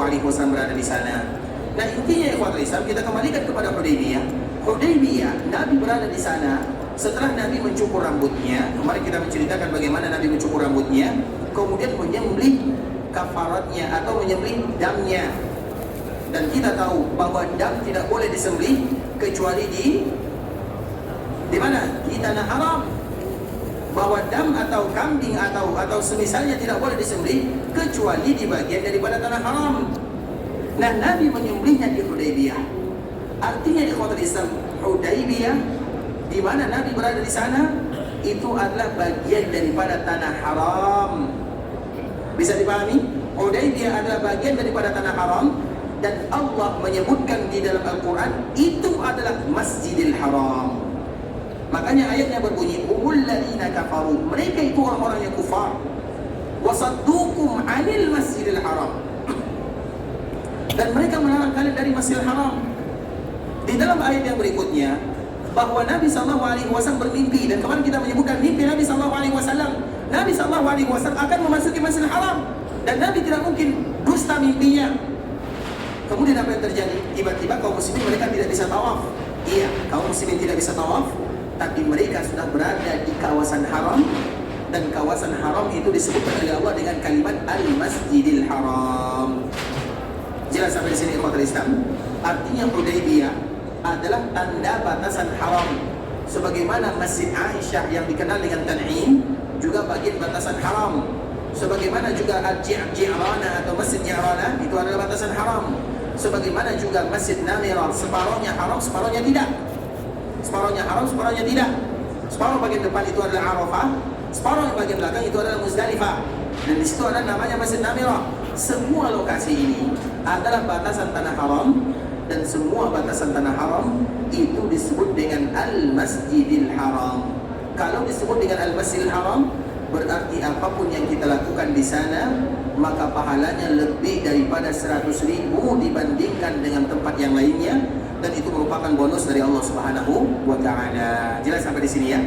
berada di sana. Nah, intinya ikhwatul Islam, kita kembalikan kepada Hudaybiyah. Hudaybiyah, Nabi berada di sana. Setelah Nabi mencukur rambutnya, kemarin kita menceritakan bagaimana Nabi mencukur rambutnya, kemudian menyembelih kafaratnya atau menyembelih damnya. Dan kita tahu bahwa dam tidak boleh disembelih kecuali di mana? Di tanah haram. Bahwa dam atau kambing atau semisalnya tidak boleh disembelih kecuali di bagian daripada tanah haram. Nah, Nabi menyembelihnya di Hudaybiyah. Artinya di ikhwatul Islam, Hudaybiyah di mana Nabi berada di sana itu adalah bagian daripada tanah haram. Bisa dipahami? Hudaybiyah adalah bagian daripada tanah haram, dan Allah menyebutkan di dalam Al-Quran itu adalah Masjidil Haram. Makanya ayatnya berbunyi, humul ladzina kafaru, mereka itu orang-orang yang kufar, wasaddukum 'anil Masjidil Haram, dan mereka melarang kalian dari Masjidil Haram. Di dalam ayat yang berikutnya bahwa Nabi SAW bermimpi, dan kemarin kita menyebutkan mimpi Nabi SAW. Nabi SAW akan memasuki Masjidil Haram, dan Nabi tidak mungkin dusta mimpinya. Kemudian apa yang terjadi? Tiba-tiba kaum muslimin mereka tidak bisa tawaf. Iya, kaum muslimin tidak bisa tawaf, tapi mereka sudah berada di kawasan haram, dan kawasan haram itu disebutkan oleh Allah dengan kalimat Al-Masjidil Haram. Jelas sampai di sini ikhwatul Islam? Artinya Hudaybiyah adalah tanda batasan haram. Sebagaimana Masjid Aisyah yang dikenal dengan Tan'im juga bagian batasan haram. Sebagaimana juga Al-Ji'rana atau Masjid Ji'rana itu adalah batasan haram. Sebagaimana juga Masjid Namirah, separohnya haram, separohnya tidak. Separohnya haram, separohnya tidak. Separuh bagian depan itu adalah Arafah, separuh yang bagian belakang itu adalah Muzdalifah. Dan di situ ada namanya Masjid Namirah. Semua lokasi ini adalah batasan tanah haram, dan semua batasan tanah haram itu disebut dengan Al-Masjidil Haram. Kalau disebut dengan Al-Masjidil Haram, berarti apapun yang kita lakukan di sana, maka pahalanya lebih daripada 100.000 dibandingkan dengan tempat yang lainnya, dan itu merupakan bonus dari Allah Subhanahu wa Ta'ala. Jelas sampai di sini ya?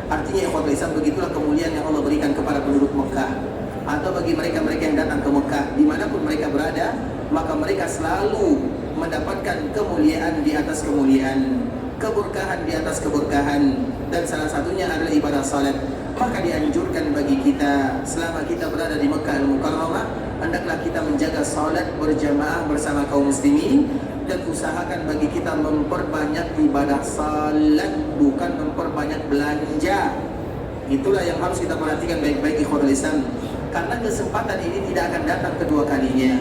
Artinya ikhwatul Islam, begitulah kemuliaan yang Allah berikan kepada penduduk Mekah, atau bagi mereka-mereka yang datang ke Mekah, dimanapun mereka berada, maka mereka selalu mendapatkan kemuliaan di atas kemuliaan, keberkahan di atas keberkahan, dan salah satunya adalah ibadah salat. Maka dianjurkan bagi kita selama kita berada di Mekah Al-Mukarramah, hendaklah kita menjaga salat berjamaah bersama kaum muslimin, dan usahakan bagi kita memperbanyak ibadah salat, bukan memperbanyak belanja. Itulah yang harus kita perhatikan baik-baik ikhwatul Islam, karena kesempatan ini tidak akan datang kedua kalinya.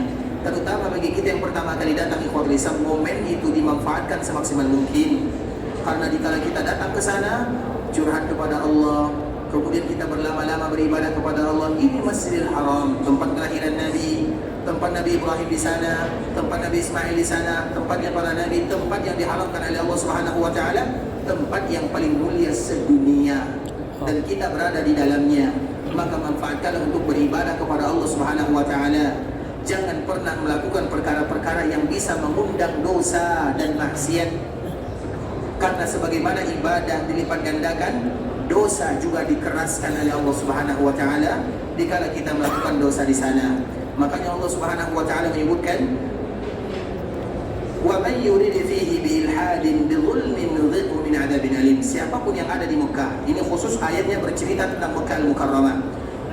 Terutama bagi kita yang pertama kali datang ikhwatul Islam, momen itu dimanfaatkan semaksimal mungkin. Karena dikala kita datang ke sana, curhat kepada Allah, kemudian kita berlama-lama beribadah kepada Allah. Ini Masjidil Haram, tempat kelahiran Nabi, tempat Nabi Ibrahim di sana, tempat Nabi Ismail di sana, tempatnya para nabi, tempat yang diharamkan oleh Allah Subhanahu wa taala, tempat yang paling mulia sedunia, dan kita berada di dalamnya. Maka manfaatkanlah untuk beribadah kepada Allah Subhanahu wa taala. Jangan pernah melakukan perkara-perkara yang bisa mengundang dosa dan maksiat. Karena sebagaimana ibadah dilipat gandakan, dosa juga dikeraskan oleh Allah Subhanahu wa taala dikala kita melakukan dosa di sana. Makanya Allah Subhanahu wa taala menyebutkan, "Wa may yurid fihi bi ilhadin bi dhulmin nudhiqhu min 'adzabin alim." Siapapun yang ada di Mekah, ini khusus ayatnya bercerita tentang Mekah Al-Mukarramah.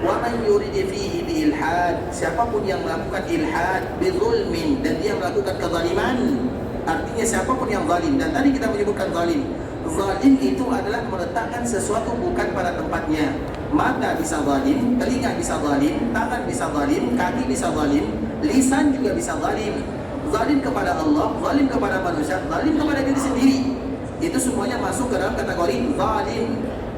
Wa may yurid fihi bi ilhad, siapapun yang melakukan ilhad bi dhulmin, dan dia melakukan kezaliman. Artinya siapapun yang zalim, dan tadi kita menyebutkan zalim. Zalim itu adalah meletakkan sesuatu bukan pada tempatnya. Mata bisa zalim, telinga bisa zalim, tangan bisa zalim, kaki bisa zalim, lisan juga bisa zalim. Zalim kepada Allah, zalim kepada manusia, zalim kepada diri sendiri. Itu semuanya masuk ke dalam kategori zalim.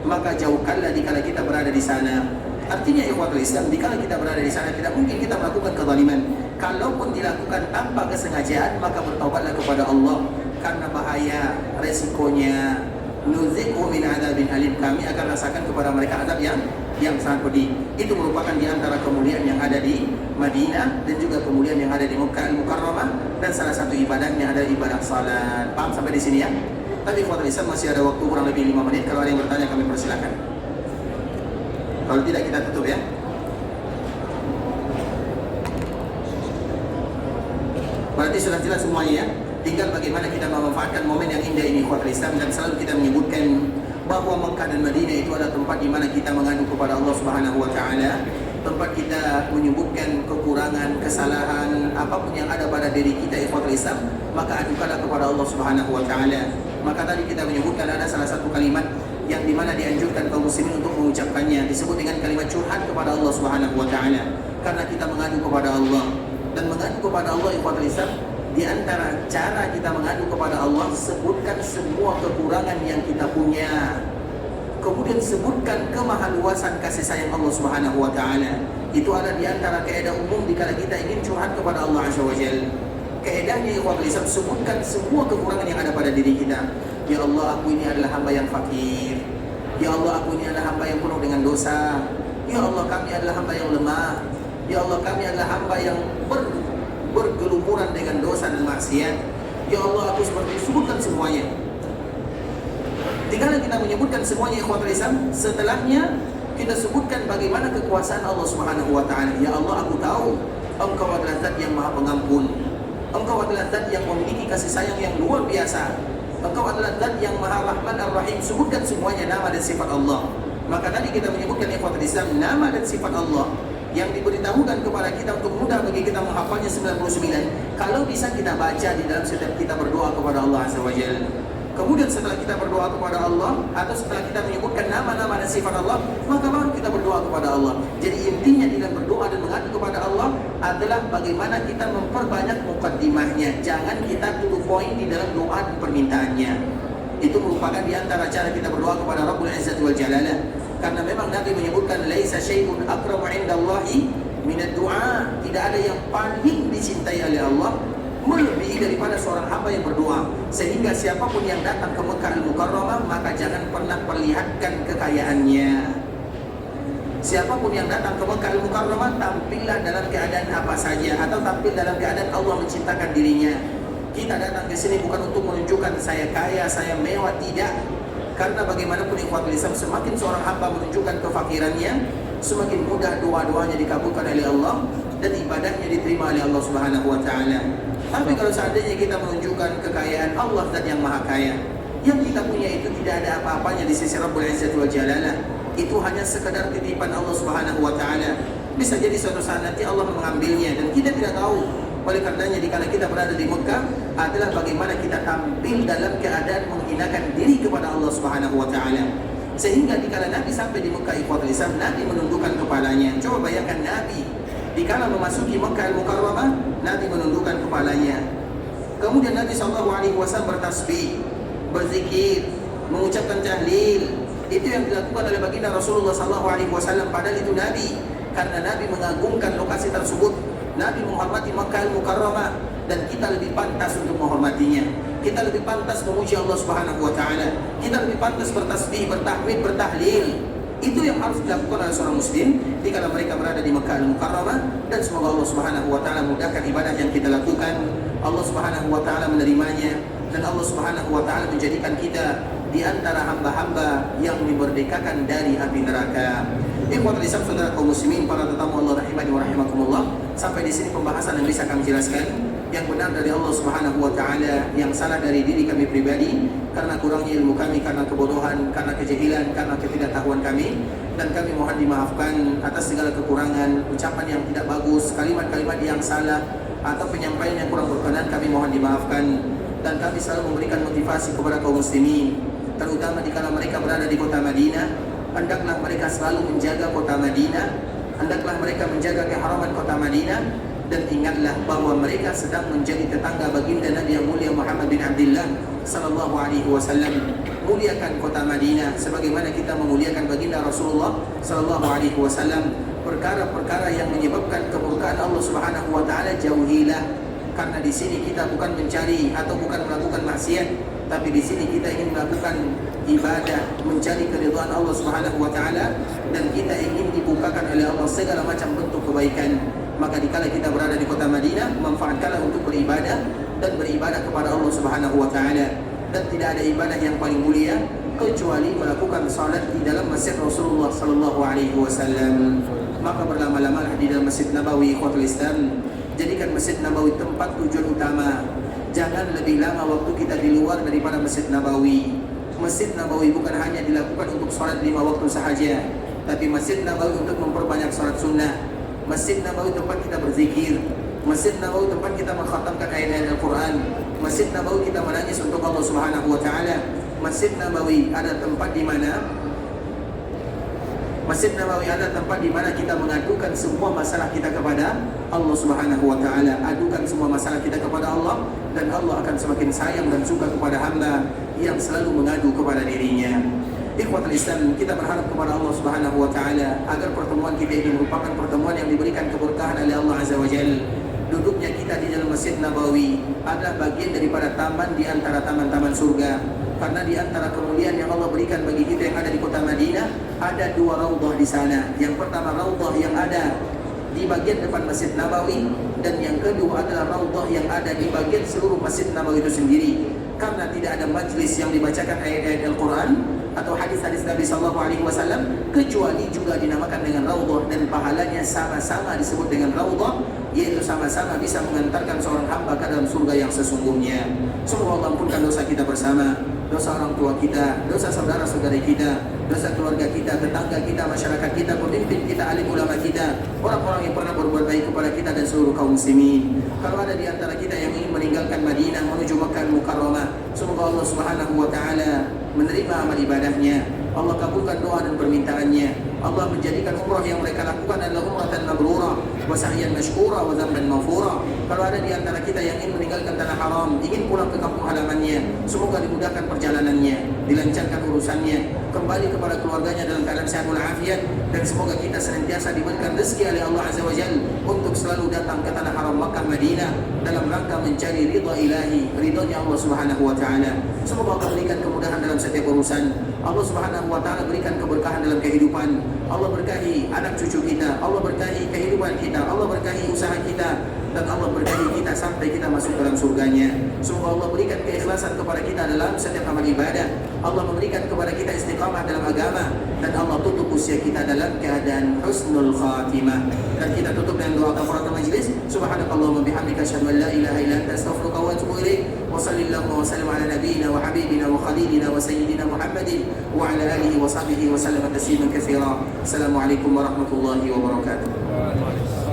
Maka jauhkanlah dikala kita berada di sana. Artinya ikhwatul Islam, dikala kita berada di sana tidak mungkin kita melakukan kezaliman. Kalaupun dilakukan tanpa kesengajaan, maka bertaubatlah kepada Allah, karena bahaya, resikonya. Nuziqhu min 'adzabin alim, kami akan rasakan kepada mereka azab yang sangat pedih. Itu merupakan di antara kemuliaan yang ada di Madinah, dan juga kemuliaan yang ada di Mekah Al-Mukarramah, dan salah satu ibadahnya adalah ibadah salat. Paham sampai di sini ya? Tapi ikhwatul Islam, masih ada waktu kurang lebih 5 menit. Kalau ada yang bertanya kami persilakan. Kalau tidak kita tutup ya. Berarti sudah jelas semuanya ya. Tinggal bagaimana kita memanfaatkan momen yang indah ini ikhwatul Islam. Dan selalu kita menyebutkan bahwa Mekah dan Madinah itu adalah tempat di mana kita mengadu kepada Allah Subhanahu wa taala. Tempat kita menyebutkan kekurangan, kesalahan, apapun yang ada pada diri kita ikhwatul Islam, maka adukanlah kepada Allah Subhanahu wa taala. Maka tadi kita menyebutkan ada salah satu kalimat yang dimana dianjurkan kaum muslimin untuk mengucapkannya, disebut dengan kalimat curhat kepada Allah Subhanahu wa taala. Karena kita mengadu kepada Allah, dan mengadu kepada Allah ikhwatul Islam, di antara cara kita mengadu kepada Allah, sebutkan semua kekurangan yang kita punya. Kemudian sebutkan kemahaluasan kasih sayang Allah Subhanahu wa taala. Itu ada di antara kaidah umum dikala kita ingin curhat kepada Allah Azza wa Jalla. Kaidahnya ikhwatul Islam, sebutkan semua kekurangan yang ada pada diri kita. Ya Allah, aku ini adalah hamba yang fakir. Ya Allah, aku ini adalah hamba yang penuh dengan dosa. Ya Allah, kami adalah hamba yang lemah. Ya Allah, kami adalah hamba yang bergelumuran dengan dosa dan maksiat. Ya Allah, aku seperti sebutkan semuanya. Tinggal kita menyebutkan semuanya ikhwatul Islam, setelahnya kita sebutkan bagaimana kekuasaan Allah Subhanahu wa taala. Ya Allah, aku tahu Engkau adalah Zat yang Maha Pengampun. Engkau adalah Zat yang memiliki kasih sayang yang luar biasa. Engkau adalah Zat yang Maha Rahman Ar-Rahim. Sebutkan semuanya nama dan sifat Allah. Maka tadi kita menyebutkan ikhwatul Islam, nama dan sifat Allah yang diberitahukan kepada kita untuk mudah bagi kita menghafalnya 99. Kalau bisa kita baca di dalam setiap kita berdoa kepada Allah Azza wa Jalla. Kemudian setelah kita berdoa kepada Allah, atau setelah kita menyebutkan nama-nama dan sifat Allah, maka baru kita berdoa kepada Allah. Jadi intinya di dalam berdoa dan mengadu kepada Allah adalah bagaimana kita memperbanyak mukaddimahnya. Jangan kita to poin di dalam doa dan permintaannya. Itu merupakan di antara cara kita berdoa kepada Rabbul Izzati wal Jalalah. Karena memang Nabi menyebutkan laisa syai'un akramu 'indallahi minad du'a. Tidak ada yang paling dicintai oleh Allah melebihi daripada seorang hamba yang berdoa. Sehingga siapapun yang datang ke Mekah Al-Mukarramah, maka jangan pernah perlihatkan kekayaannya. Siapapun yang datang ke Mekah Al-Mukarramah, tampillah dalam keadaan apa saja, atau tampil dalam keadaan Allah menciptakan dirinya. Kita datang ke sini bukan untuk menunjukkan saya kaya, saya mewah, tidak. Karena bagaimanapun ikhwatul Islam, semakin seorang hamba menunjukkan kefakirannya, semakin mudah doa-doanya dikabulkan oleh Allah. dan ibadahnya diterima oleh Allah Subhanahu wa taala. Tapi kalau seandainya kita menunjukkan kekayaan Allah dan yang maha kaya, yang kita punya itu tidak ada apa-apanya di sisi Rabbul Izzati wal Jalalah, itu hanya sekedar titipan Allah Subhanahu wa taala. Bisa jadi suatu saat nanti Allah mengambilnya dan kita tidak tahu. Oleh karenanya dikala kita berada di Mekah adalah bagaimana kita tampil dalam keadaan menghinakan diri kepada Allah Subhanahu wa taala. Sehingga dikala Nabi sampai di Mekah ikhwatul Islam, Nabi menundukkan kepalanya. Coba bayangkan Nabi dikala memasuki Mekah Al-Mukarramah, Nabi menundukkan kepalanya. Kemudian Nabi SAW bertasbih, berzikir, mengucapkan tahlil. Itu yang dilakukan oleh baginda Rasulullah SAW. Padahal itu Nabi, karena Nabi mengagungkan lokasi tersebut. Nabi menghormati Makkah Al-Mukarramah dan kita lebih pantas untuk menghormatinya. Kita lebih pantas memuji Allah Subhanahu wa taala. Kita lebih pantas bertasbih, bertahmid, bertahlil. Itu yang harus dilakukan oleh seorang muslim jika mereka berada di Makkah Al-Mukarramah, dan semoga Allah Subhanahu wa taala mudahkan ibadah yang kita lakukan. Allah Subhanahu wa taala menerimanya dan Allah Subhanahu wa taala menjadikan kita di antara hamba-hamba yang dimerdekakan dari api neraka. Ikhwatul Islam, saudara kaum muslimin, para tetamu Allah rahimani wa rahimakumullah. Sampai di sini pembahasan yang bisa kami jelaskan. Yang benar dari Allah Subhanahu wa taala, yang salah dari diri kami pribadi karena kurangnya ilmu kami, karena kebodohan, karena kejahilan, karena ketidaktahuan kami, dan kami mohon dimaafkan atas segala kekurangan, ucapan yang tidak bagus, kalimat-kalimat yang salah atau penyampaian yang kurang berkenan, kami mohon dimaafkan. Dan kami selalu memberikan motivasi kepada kaum muslimin, terutama dikala mereka berada di kota Madinah, hendaklah mereka selalu menjaga kota Madinah, hendaklah mereka menjaga keharaman kota Madinah, dan ingatlah bahwa mereka sedang menjadi tetangga baginda Nabi yang mulia Muhammad bin Abdullah sallallahu alaihi wasallam. Muliakan kota Madinah sebagaimana kita memuliakan baginda Rasulullah sallallahu alaihi wasallam. Perkara-perkara yang menyebabkan kemurkaan Allah Subhanahu wa taala jauhilah, karena di sini kita bukan mencari atau bukan melakukan maksiat, tapi di sini kita ingin melakukan ibadah, mencari keridhaan Allah Subhanahu wa taala, dan kita ingin dibukakan oleh Allah segala macam bentuk kebaikan. Maka dikala kita berada di kota Madinah, manfaatkanlah untuk beribadah dan beribadah kepada Allah Subhanahu wa taala. Dan tidak ada ibadah yang paling mulia kecuali melakukan salat di dalam masjid Rasulullah sallallahu alaihi wasallam. Maka berlama-lamalah di dalam Masjid Nabawi, ikhwatul Islam. Jadikan Masjid Nabawi tempat tujuan utama. Jangan lebih lama waktu kita di luar daripada Masjid Nabawi. Masjid Nabawi bukan hanya dilakukan untuk salat 5 waktu sahaja, tapi Masjid Nabawi untuk memperbanyak salat sunnah. Masjid Nabawi tempat kita berzikir. Masjid Nabawi tempat kita mengkhatamkan ayat-ayat Al-Quran. Masjid Nabawi kita menangis untuk Allah Subhanahu wa taala. Masjid Nabawi ada tempat di mana kita mengadukan semua masalah kita kepada Allah Subhanahu wa taala. Adukan semua masalah kita kepada Allah, dan Allah akan semakin sayang dan suka kepada hamba yang selalu mengadu kepada dirinya. Ikhwatul Islam, kita berharap kepada Allah Subhanahu wa taala agar pertemuan kita ini merupakan pertemuan yang diberikan keberkahan oleh Allah Azza wa Jalla. Duduknya kita di dalam Masjid Nabawi adalah bagian daripada taman di antara taman-taman surga. Karena di antara kemuliaan yang Allah berikan bagi kita yang ada di kota Madinah, ada 2 raudhah di sana. Yang pertama raudhah yang ada di bagian depan Masjid Nabawi, dan yang kedua adalah raudhah yang ada di bagian seluruh Masjid Nabawi itu sendiri. Karena tidak ada majlis yang dibacakan ayat-ayat Al-Quran atau hadis-hadis Nabi sallallahu alaihi wasallam kecuali juga dinamakan dengan raudhah, dan pahalanya sama-sama disebut dengan raudhah, yaitu sama-sama bisa mengantarkan seorang hamba ke dalam surga yang sesungguhnya. Semoga Allah ampunkan dosa kita bersama, dosa orang tua kita, dosa saudara-saudari kita, dosa keluarga kita, tetangga kita, masyarakat kita, pemimpin kita, alim ulama kita, orang-orang yang pernah berbuat baik kepada kita, dan seluruh kaum muslimin. Kalau ada di antara kita yang ingin meninggalkan Madinah menuju Makkah Al-Mukarramah, semoga Allah Subhanahu wa taala menerima amal ibadahnya. Allah kabulkan doa dan permintaannya. Allah menjadikan umrah yang mereka lakukan adalah umratan mabrurah wa sa'yan mashkura wa dzamban maghfura. Kalau ada di antara kita yang ingin meninggalkan tanah haram, ingin pulang ke kampung halamannya, semoga dimudahkan perjalanannya, dilancarkan urusannya, kembali kepada keluarganya dalam keadaan sehat walafiat, dan semoga kita senantiasa diberikan rezeki oleh Allah Azza wa Jalla untuk selalu datang ke tanah haram Makkah Madinah dalam rangka mencari ridha ilahi, ridhonya Allah Subhanahu wa taala. Semoga Allah berikan kemudahan dalam setiap urusan. Allah Subhanahu wa taala berikan keberkahan dalam kehidupan. Allah berkahi anak cucu kita, Allah berkahi kehidupan kita, Allah berkahi usaha kita, dan Allah berkahi kita sampai kita masuk dalam surganya. Semoga Allah berikan keikhlasan kepada kita dalam setiap amal ibadah. Allah memberikan kepada kita istiqamah dalam agama, dan Allah tutup usia kita dalam keadaan husnul khatimah. Dan kita tutup dengan doa kafaratul majlis. Subhanakallahumma bihamdika asyhadu an la ilaha illa anta astaghfiruka wa atubu ilaik. Wa sallallahu wa sallam ala nabiyyina wa habibina wa khalilina wa sayyidina Muhammadin wa ala alihi wa sahbihi wa sallam tasliman katsira. Assalamualaikum warahmatullahi wabarakatuh.